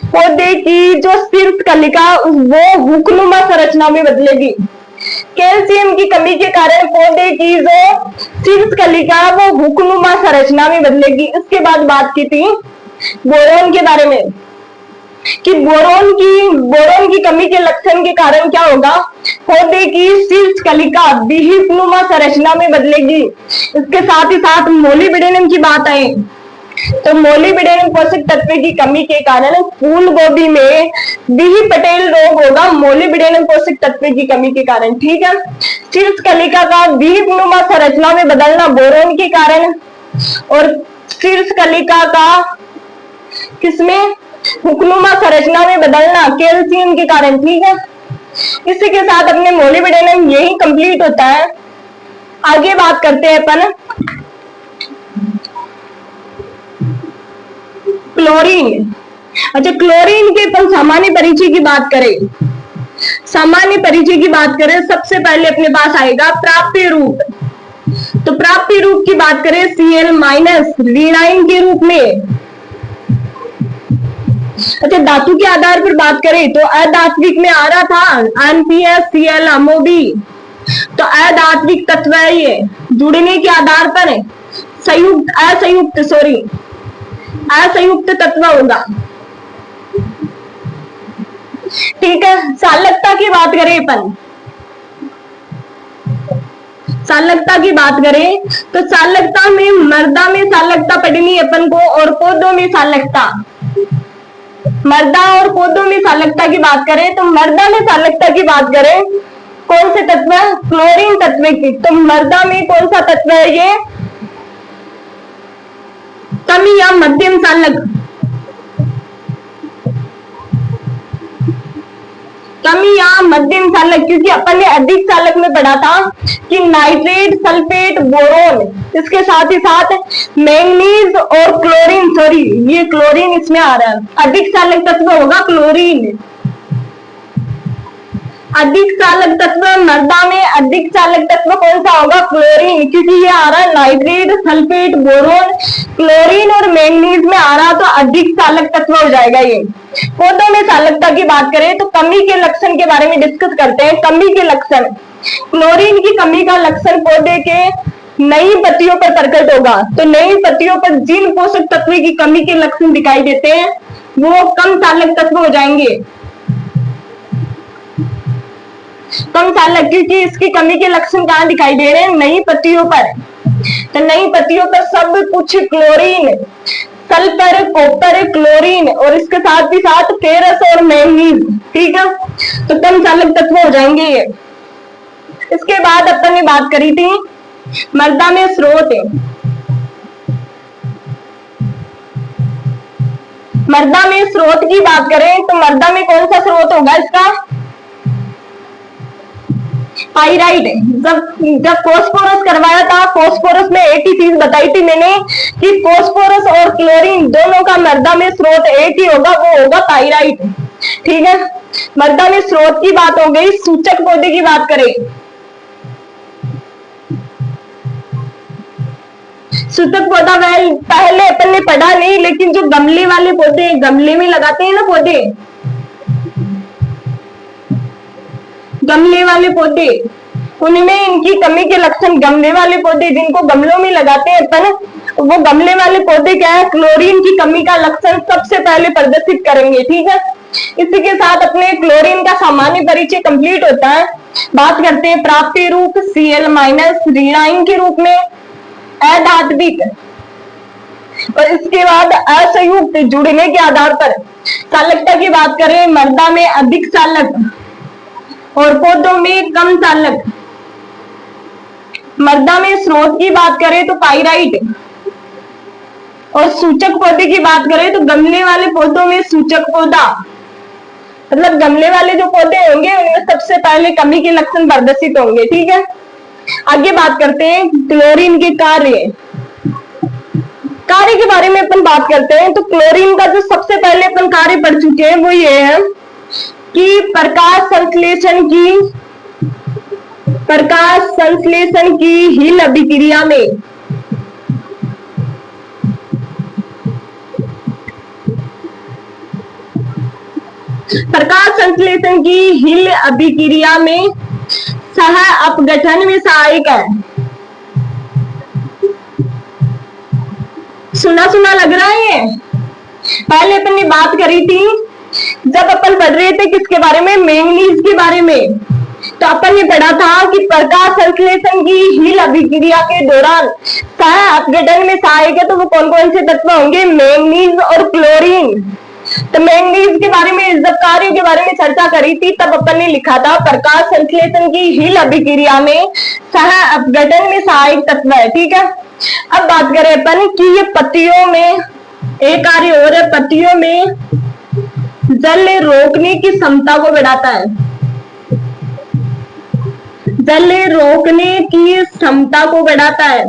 पौधे की जो शीर्ष कलिका वो हुकनुमा संरचना में बदलेगी। कैल्शियम की कमी के कारण पौधे की जो शीर्ष कलिका वो हुकनुमा संरचना में बदलेगी। इसके बाद बात की थी बोरोन के बारे में कि बोरोन की कमी के लक्षण के कारण क्या होगा? पौधे की शीर्ष कलिका बिहीनुमा संरचना में बदलेगी। इसके साथ ही साथ मोलिब्डेनम की बात आई तो मोलिब्डेनम पोषक तत्व की कमी के कारण फूल गोभी में बिही पटेल रोग होगा मोलिब्डेनम पोषक तत्व की कमी के कारण। ठीक है, शीर्ष कलिका का बिहीनुमा संरचना में बदलना बोरोन के कारण, और शीर्ष कलिका का किसमें? हुकनुमा संरचना में बदलना कैल्शियम के कारण। ठीक है, इसी के साथ अपने मोलिब्डेनम यही कंप्लीट होता है। आगे बात करते हैं अपन क्लोरीन। अच्छा, क्लोरीन के अपन सामान्य परिचय की बात करें, सामान्य परिचय की बात करें सबसे पहले अपने पास आएगा प्राप्य रूप। तो प्राप्य रूप की बात करें Cl- ऋणायन के रूप में। अच्छा, धातु के आधार पर बात करें तो अधात्विक में आ रहा था NPSCl MOB, तो अधात्विक तत्व है ये। जुड़ने के आधार पर असंयुक्त तत्व होगा। ठीक है, चालकता की बात करें अपन, चालकता की बात करें तो चालकता में मृदा में चालकता लक्षण को और पौधों में सालकता, मृदा और पौधों में सालकता की बात करें तो मृदा में सालकता की बात करें कौन से तत्व है? क्लोरीन तत्व की। तो मृदा में कौन सा तत्व है ये? कम या मध्यम सालक, कम या मध्यम सालक, क्योंकि अपन ने अधिक सालक में पढ़ा था कि नाइट्रेट, सल्फेट, बोरोन, इसके साथ ही साथ मैंगनीज और क्लोरीन, सॉरी ये क्लोरीन इसमें आ रहा है, अधिक सालक तत्व होगा क्लोरीन। अधिक चालक तत्व मृदा में अधिक चालक तत्व कौन सा होगा? क्लोरीन, क्योंकि ये आ रहा है नाइट्रेट, सल्फेट, बोरोन, क्लोरीन और मैंगनीज में आ रहा तो अधिक चालक तत्व हो जाएगा ये। पौधों में चालकता की बात करें तो कमी के लक्षण के बारे में डिस्कस करते हैं। कमी के लक्षण, क्लोरीन की कमी का लक्षण पौधे के नई पत्तियों पर प्रकट होगा। तो नई पत्तियों पर जिन पोषक तत्व की कमी के लक्षण दिखाई देते हैं वो कम चालक तत्व हो जाएंगे। कम चालक, क्योंकि इसकी कमी के लक्षण कहाँ दिखाई दे रहे हैं? नई पत्तियों पर। तो नई पत्तियों पर सब कुछ क्लोरीन, सल्फर, कॉपर, क्लोरीन और इसके साथ ही साथ फेरस और मैंगनीज, ठीक है, तो कम चालक तत्व हो जाएंगे ये। इसके बाद अपन ने बात करी थी मृदा में स्रोत। मृदा में स्रोत की बात करें तो मृदा में कौन सा स्रोत होगा इसका? पाइराइट। जब फॉस्फोरस करवाया था, फॉस्फोरस में एक ही चीज बताई थी मैंने कि फॉस्फोरस और क्लोरीन दोनों का मृदा में स्रोत एक ही होगा, वो होगा पाइराइट, ठीक है। मृदा में स्रोत की बात हो गई। सूचक पौधे की बात करें, सूचक पौधा पहले अपन ने पढ़ा नहीं, लेकिन जो गमले वाले पौधे, गमले में लगाते हैं ना पौधे, गमले वाले पौधे, उनमें इनकी कमी के लक्षण, गमले वाले पौधे जिनको गमलों में लगाते हैं अपन, वो गमले वाले पौधे क्या है? क्लोरीन की कमी का लक्षण सबसे पहले प्रदर्शित करेंगे, ठीक है। इसी के साथ अपने क्लोरीन का सामान्य परिचय कंप्लीट होता है। बात करते हैं प्राप्य रूप Cl- ऋणायन के रूप में अधात्विक, और इसके बाद असंयुक्त जुड़ने के आधार पर। चालकता की बात करें, मृदा में अधिक चालक और पौधों में कम चालक। मृदा में स्रोत की बात करें तो पाइराइट, और सूचक पौधे की बात करें तो गमले वाले पौधों में सूचक पौधा, मतलब गमले वाले जो पौधे होंगे उनमें सबसे पहले कमी के लक्षण प्रदर्शित होंगे, ठीक है। आगे बात करते हैं क्लोरीन के कार्य के बारे में अपन बात करते हैं। तो क्लोरीन का जो सबसे पहले अपन कार्य पढ़ चुके हैं वो ये है कि प्रकाश संश्लेषण की हिल अभिक्रिया में सह अपघटन में सहायक है। सुना लग रहा है ये? पहले अपन ने बात करी थी जब अपन पढ़ रहे थे किसके बारे में? मैंगनीज के बारे में। तो अपन ने पढ़ा था कि प्रकाश संश्लेषण की हिल अभिक्रिया के दौरान सह अपघटन में सहायक है, तो वो कौन कौन से तत्व होंगे? मैंगनीज और क्लोरीन। तो मैंगनीज के बारे में, जब कार्यों के बारे में चर्चा करी थी तब अपन ने लिखा था प्रकाश संश्लेषण की हिल अभिक्रिया में सह अपघटन में सहायक तत्व है, ठीक है। अब बात करें अपन कि ये पत्तियों में एक कार्य और है, पत्तियों में जल रोकने की क्षमता को बढ़ाता है। जल रोकने की क्षमता को बढ़ाता है।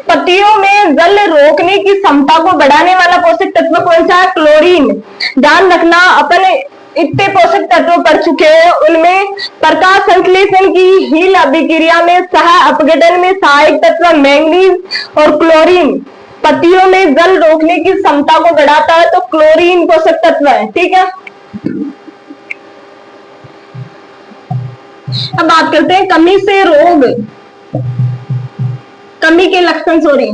पत्तियों में जल रोकने की क्षमता को बढ़ाने वाला पोषक तत्व कौन सा है? क्लोरीन। ध्यान रखना, अपन इतने पोषक तत्व पढ़ चुके हैं, उनमें प्रकाश संश्लेषण की हिल अभिक्रिया में सह अपघटन में सहायक तत्व मैंगनीज और क्लोरीन। पत्तियों में जल रोकने की क्षमता को बढ़ाता है तो क्लोरीन पोषक तत्व है, ठीक है। अब बात करते हैं कमी से रोग, कमी के लक्षण। सॉरी,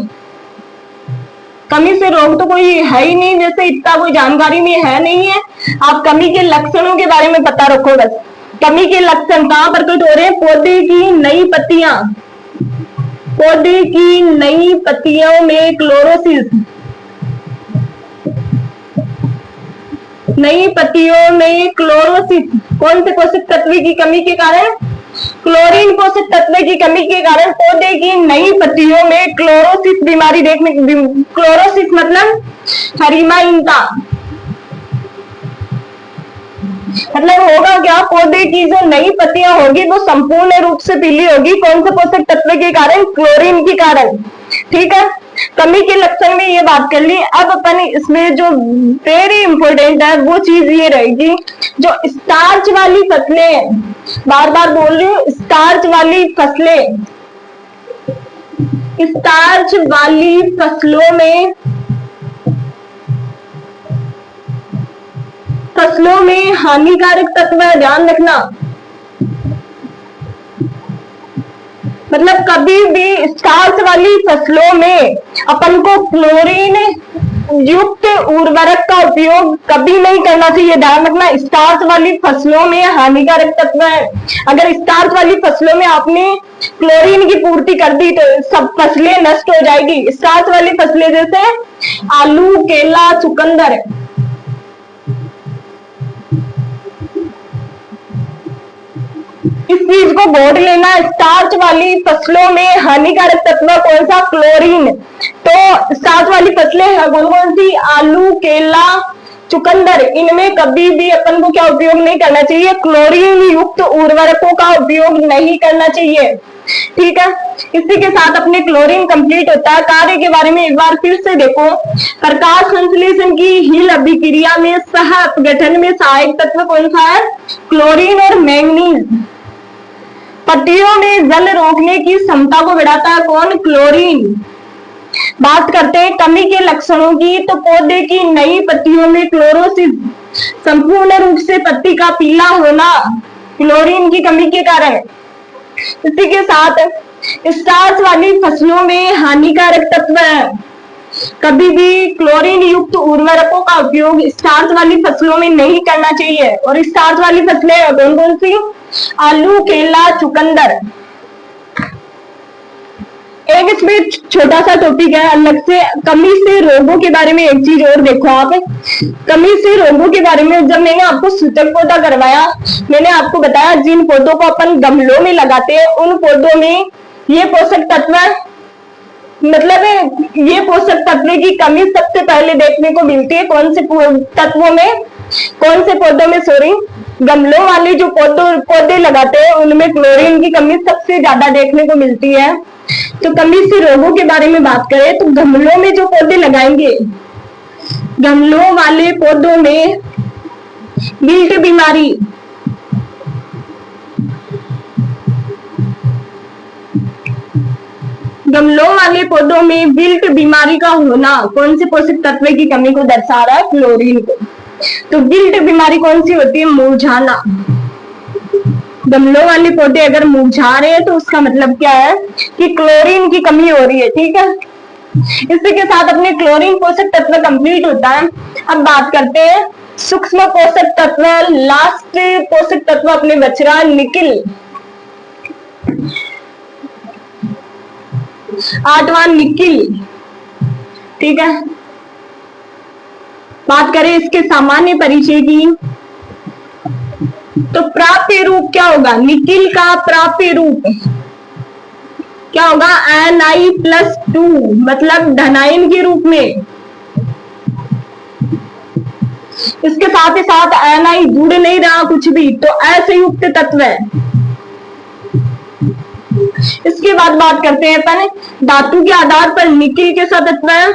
कमी से रोग तो कोई है ही नहीं, जैसे इतना कोई जानकारी में है नहीं है। आप कमी के लक्षणों के बारे में पता रखो बस। कमी के लक्षण कहां प्रकट हो रहे हैं? पौधे की नई पत्तियां, पौधे की नई पत्तियों में क्लोरोसिस, नई पत्तियों में क्लोरोसिस कौन से पोषक तत्व की कमी के कारण? क्लोरीन पोषक तत्व की कमी के कारण पौधे की नई पत्तियों में क्लोरोसिस बीमारी देखने, क्लोरोसिस मतलब हरिमाइनता, मतलब होगा क्या? पौधे की जो नई पत्तियां होगी वो संपूर्ण रूप से पीली होगी। कौन से पोषक तत्व के कारण? क्लोरीन के कारण। ठीक है, कमी के लक्षण में ये बात कर ली। अब अपन इसमें जो वेरी इंपॉर्टेंट है वो चीज ये रहेगी, जो स्टार्च वाली फसलें, बार बार बोल रही हूँ, स्टार्च वाली फसलें, स्टार्च वाली फसलों में हानिकारक तत्व है, ध्यान रखना। मतलब कभी भी स्टार्च वाली फसलों में अपन को क्लोरीन युक्त उर्वरक का उपयोग कभी नहीं करना चाहिए, ध्यान रखना। स्टार्च वाली फसलों में हानिकारक तत्व है। अगर स्टार्च वाली फसलों में आपने क्लोरीन की पूर्ति कर दी तो सब फसलें नष्ट हो जाएगी। स्टार्च वाली फसलें जैसे आलू, केला, चुकंदर, इस चीज को बोर्ड लेना। स्टार्च वाली फसलों में हानिकारक तत्व कौन सा? क्लोरीन। तो स्टार्च वाली फसलें कौन कौन सी? आलू, केला, चुकंदर, इनमें कभी भी अपन को क्या उपयोग नहीं करना चाहिए? क्लोरीन युक्त उर्वरकों का उपयोग नहीं करना चाहिए। ठीक है, इसी के साथ अपने क्लोरीन कंप्लीट होता है। कार्य के बारे में एक बार फिर से देखो। प्रकाश संश्लेषण की हील अभिक्रिया में सह अपघटन में सहायक तत्व कौन सा है? क्लोरीन और मैंगनीज। पत्तियों में जल रोकने की क्षमता को बढ़ाता है कौन? क्लोरीन। बात करते हैं कमी के लक्षणों की, तो पौधे की नई पत्तियों में क्लोरोसिस, संपूर्ण रूप से पत्ती का पीला होना क्लोरीन की कमी के कारण। इसी के साथ स्टार्च वाली फसलों में हानिकारक तत्व है, कभी भी क्लोरीन युक्त उर्वरकों का उपयोग स्टार्च वाली फसलों में नहीं करना चाहिए। और स्टार्च वाली फसलें कौन कौन सी? आलू, केला, चुकंदर। एक इसमें छोटा सा टॉपिक है अलग से, कमी से रोगों के बारे में एक चीज और देखो आप। कमी से रोगों के बारे में जब मैंने आपको सूचक पौधा करवाया, मैंने आपको बताया जिन पौधों को अपन गमलों में लगाते हैं उन पौधों में ये पोषक तत्व, मतलब ये पोषक तत्व की कमी सबसे पहले देखने को मिलती है। कौन से तत्वों में? कौन से पौधों में? सॉरी, गमलों वाले जो पौधे लगाते हैं उनमें क्लोरीन की कमी सबसे ज्यादा देखने को मिलती है। तो कमी से रोगों के बारे में बात करें तो गमलों में जो पौधे लगाएंगे, गमलों वाले पौधों में विल्ट बीमारी, गमलों वाले पौधों में विल्ट बीमारी का होना कौन से पोषक तत्व की कमी को दर्शा रहा है? क्लोरीन को। तो विल्ट बीमारी कौन सी होती है? मुरझाना। गमलों वाले पौधे अगर मुरझा रहे हैं तो उसका मतलब क्या है कि क्लोरीन की कमी हो रही है। ठीक है, इसी के साथ अपने क्लोरीन पोषक तत्व कंप्लीट होता है। अब बात करते हैं सूक्ष्म पोषक तत्व। लास्ट पोषक तत्व अपने बच रहा निकिल, 8वां निकिल। ठीक है, बात करें इसके सामान्य परिचय की तो प्राप्य रूप क्या होगा? निकिल का प्राप्य रूप क्या होगा? Ni+2, मतलब धनायन के रूप में। इसके साथ ही साथ Ni जुड़ नहीं रहा कुछ भी, तो असंयुक्त तत्व है। इसके बाद बात करते हैं अपन धातु के आधार पर निकिल के साथ तत्व है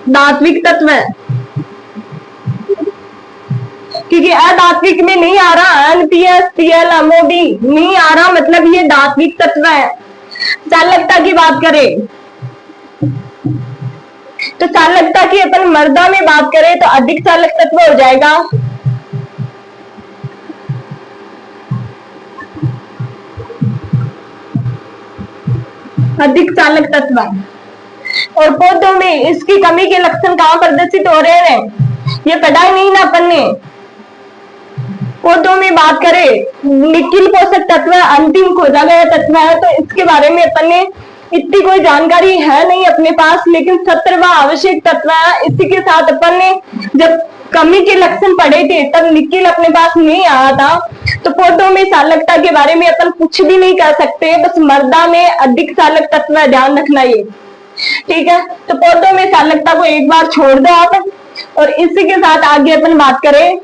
धात्विक तत्व है, क्योंकि अधात्विक में नहीं आ रहा, NPS, Cl, MOD नहीं आ रहा, मतलब ये धात्विक तत्व है। चालकता की बात करें तो चालकता की अपन मर्दा में बात करें तो अधिक चालक तत्व हो जाएगा अधिक चालक तत्व। और पौधों में इसकी कमी के लक्षण कहां प्रदर्शित हो रहे हैं? ये पढ़ा ही नहीं ना अपन ने। पौधों में बात करें निकिल पोषक तत्व अंतिम खोजा गया तत्व है, तो इसके बारे में अपन ने इतनी कोई जानकारी है नहीं अपने पास, लेकिन 17वां आवश्यक तत्व है। इसी के साथ अपन ने जब कमी के लक्षण पढ़े थे तब निकिल अपने पास नहीं आया था, तो पौधों में चालकता के बारे में अपन कुछ भी नहीं कर सकते, बस मृदा में अधिक चालक तत्व है, ध्यान रखना ये, ठीक है। तो पौधों में चालकता को एक बार छोड़ दो आप, और इसी के साथ आगे अपन बात करें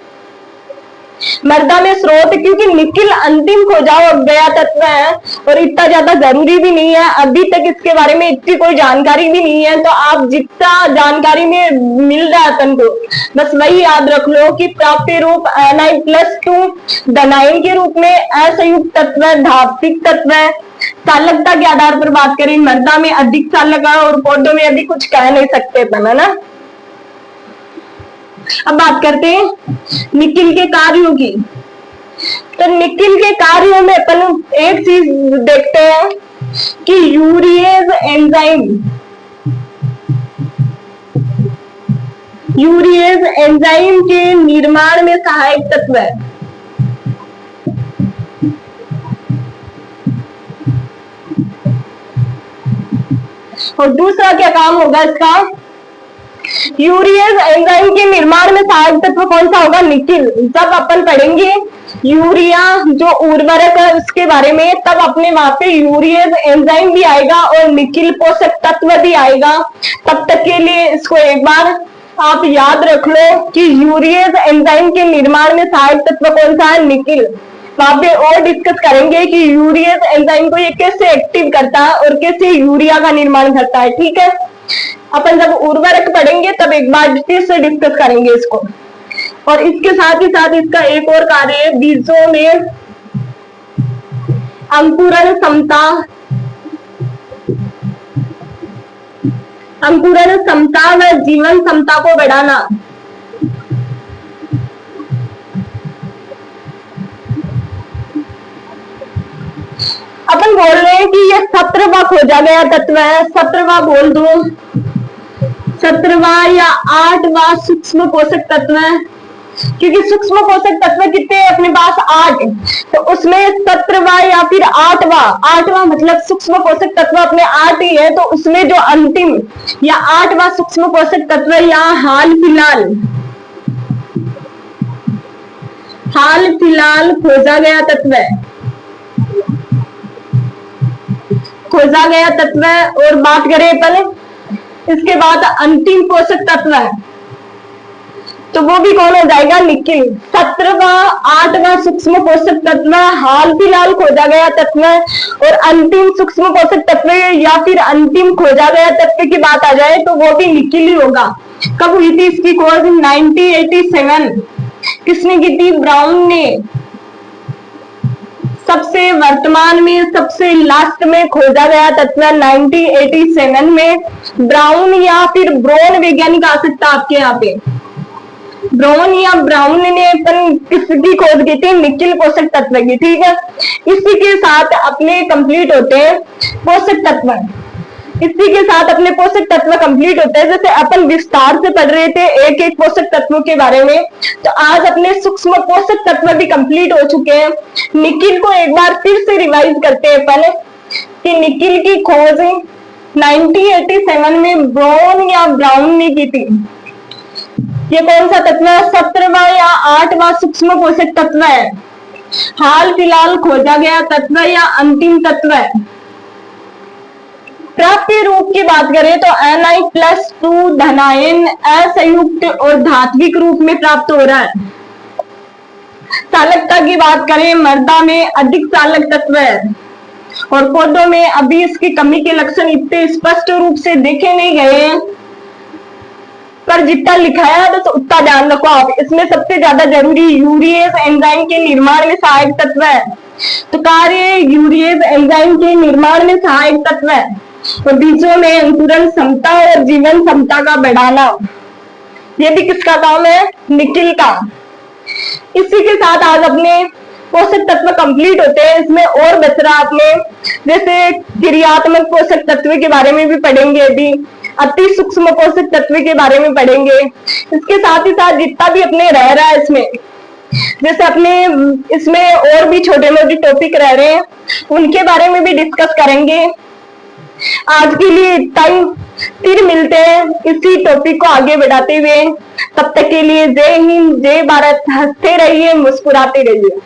मृदा में स्रोत, क्योंकि निकिल अंतिम खोजा गया तत्व है और इतना ज्यादा जरूरी भी नहीं है, अभी तक इसके बारे में इतनी कोई जानकारी भी नहीं है, तो आप जितना जानकारी में मिल रहा है अपन को बस वही याद रख लो कि प्राप्य रूप Ni+2 धनायन के रूप में असंयुक्त तत्व धात्विक तत्व है। चालकता के आधार पर बात करें मृदा में अधिक चालक है और पौधों में अभी कुछ कह नहीं सकते अपन, है ना। अब बात करते हैं निकिल के कार्यों की। तो निकिल के कार्यों में अपन एक चीज देखते हैं कि यूरिएज एंजाइम के निर्माण में सहायक तत्व है। और दूसरा क्या काम होगा इसका, यूरिएज एंजाइम के निर्माण में सहायक तत्व कौन सा होगा, निकिल। जब अपन पढ़ेंगे यूरिया जो उर्वरक है उसके बारे में, तब अपने वहां पे यूरिएज एंजाइम भी आएगा और निकिल पोषक तत्व भी आएगा। तब तक के लिए इसको एक बार आप याद रख लो कि यूरिएज एंजाइम के निर्माण में सहायक तत्व कौन सा है, निकिल। वहां पे और डिस्कस करेंगे कि यूरिएज एंजाइम को ये कैसे एक्टिव करता है और कैसे यूरिया का निर्माण करता है, ठीक है। अपन जब उर्वरक पढ़ेंगे तब एक बार फिर से डिस्कस करेंगे इसको। और इसके साथ ही साथ इसका एक और कार्य है, बीजों में अंकुरण क्षमता व जीवन क्षमता को बढ़ाना। अपन बोल रहे हैं कि ये 17वां खोजा गया तत्व है, 17वां बोल दो, 17वां या 8वां सूक्ष्म पोषक तत्व है, क्योंकि सूक्ष्म पोषक तत्व कितने हैं अपने पास, 8, तो उसमें 17वां या फिर 8वां मतलब सूक्ष्म पोषक तत्व अपने 8 ही है, तो उसमें जो अंतिम या 8वां सूक्ष्म पोषक तत्व यहाँ हाल फिलहाल खोजा गया तत्व है। और बात करें पहले इसके बाद अंतिम पोषक तत्व है, तो वो भी कौन हो जाएगा, निकिल। 17वां 8वां सूक्ष्म पोषक तत्व हाल फिलहाल खोजा गया तत्व है, और अंतिम सूक्ष्म पोषक तत्व या फिर अंतिम खोजा गया तत्व की बात आ जाए तो वो भी निकिल ही होगा। कब हुई थी इसकी खोज, 1987। किसने की थी, ब्राउन ने। सबसे वर्तमान में सबसे लास्ट में खोजा गया तत्व 1987 में ब्राउन या फिर ब्राउन वैज्ञानिक आ सकता है आपके यहाँ पे। ब्राउन या ब्राउन ने किसकी खोज की थी, निकिल पोषक तत्व की, ठीक है। इसी के साथ अपने कंप्लीट होते हैं पोषक तत्व, इसी के साथ अपने पोषक तत्व कंप्लीट होते हैं। जैसे अपन विस्तार से पढ़ रहे थे एक एक पोषक तत्वों के बारे में, तो आज अपने सूक्ष्म पोषक तत्व भी कंप्लीट हो चुके हैं। निकिल को एक बार फिर से रिवाइज करते हैं पहले कि निकिल की खोज 1987 में ब्राउन या ब्राउन ने की थी। ये कौन सा तत्व है, 17वां या 8वां सूक्ष्म पोषक तत्व है, हाल फिलहाल खोजा गया तत्व या अंतिम तत्व है। प्राप्य रूप की बात करें तो Ni+2 धनायन असंयुक्त और धात्विक रूप में प्राप्त हो रहा है। चालकता की बात करें, मृदा में अधिक चालक तत्व है और पौधों में अभी इसकी कमी के लक्षण इतने स्पष्ट रूप से देखे नहीं गए हैं, पर जितना लिखा है तो उतना ध्यान रखो आप। इसमें सबसे ज्यादा जरूरी यूरिएज एंजाइम के निर्माण में सहायक तत्व है, तो कार्य यूरिएज एंजाइम के निर्माण में सहायक तत्व है। और बीजों में अंकुरण क्षमता और जीवन क्षमता का बढ़ाना, ये भी किसका काम है, निकिल का। इसी के साथ आज अपने पोषक तत्व कंप्लीट होते हैं। इसमें और बच रहा अपने जैसे क्रियात्मक पोषक तत्व के बारे में भी पढ़ेंगे, अभी अति सूक्ष्म पोषक तत्व के बारे में पढ़ेंगे। इसके साथ ही साथ जितना भी अपने रह रहा है इसमें जैसे अपने इसमें और भी छोटे मोटे टॉपिक रह रहे हैं, उनके बारे में भी डिस्कस करेंगे। आज के लिए इतना ही, फिर मिलते हैं इसी टॉपिक को आगे बढ़ाते हुए। तब तक के लिए जय हिंद, जय भारत। हंसते रहिए, मुस्कुराते रहिए।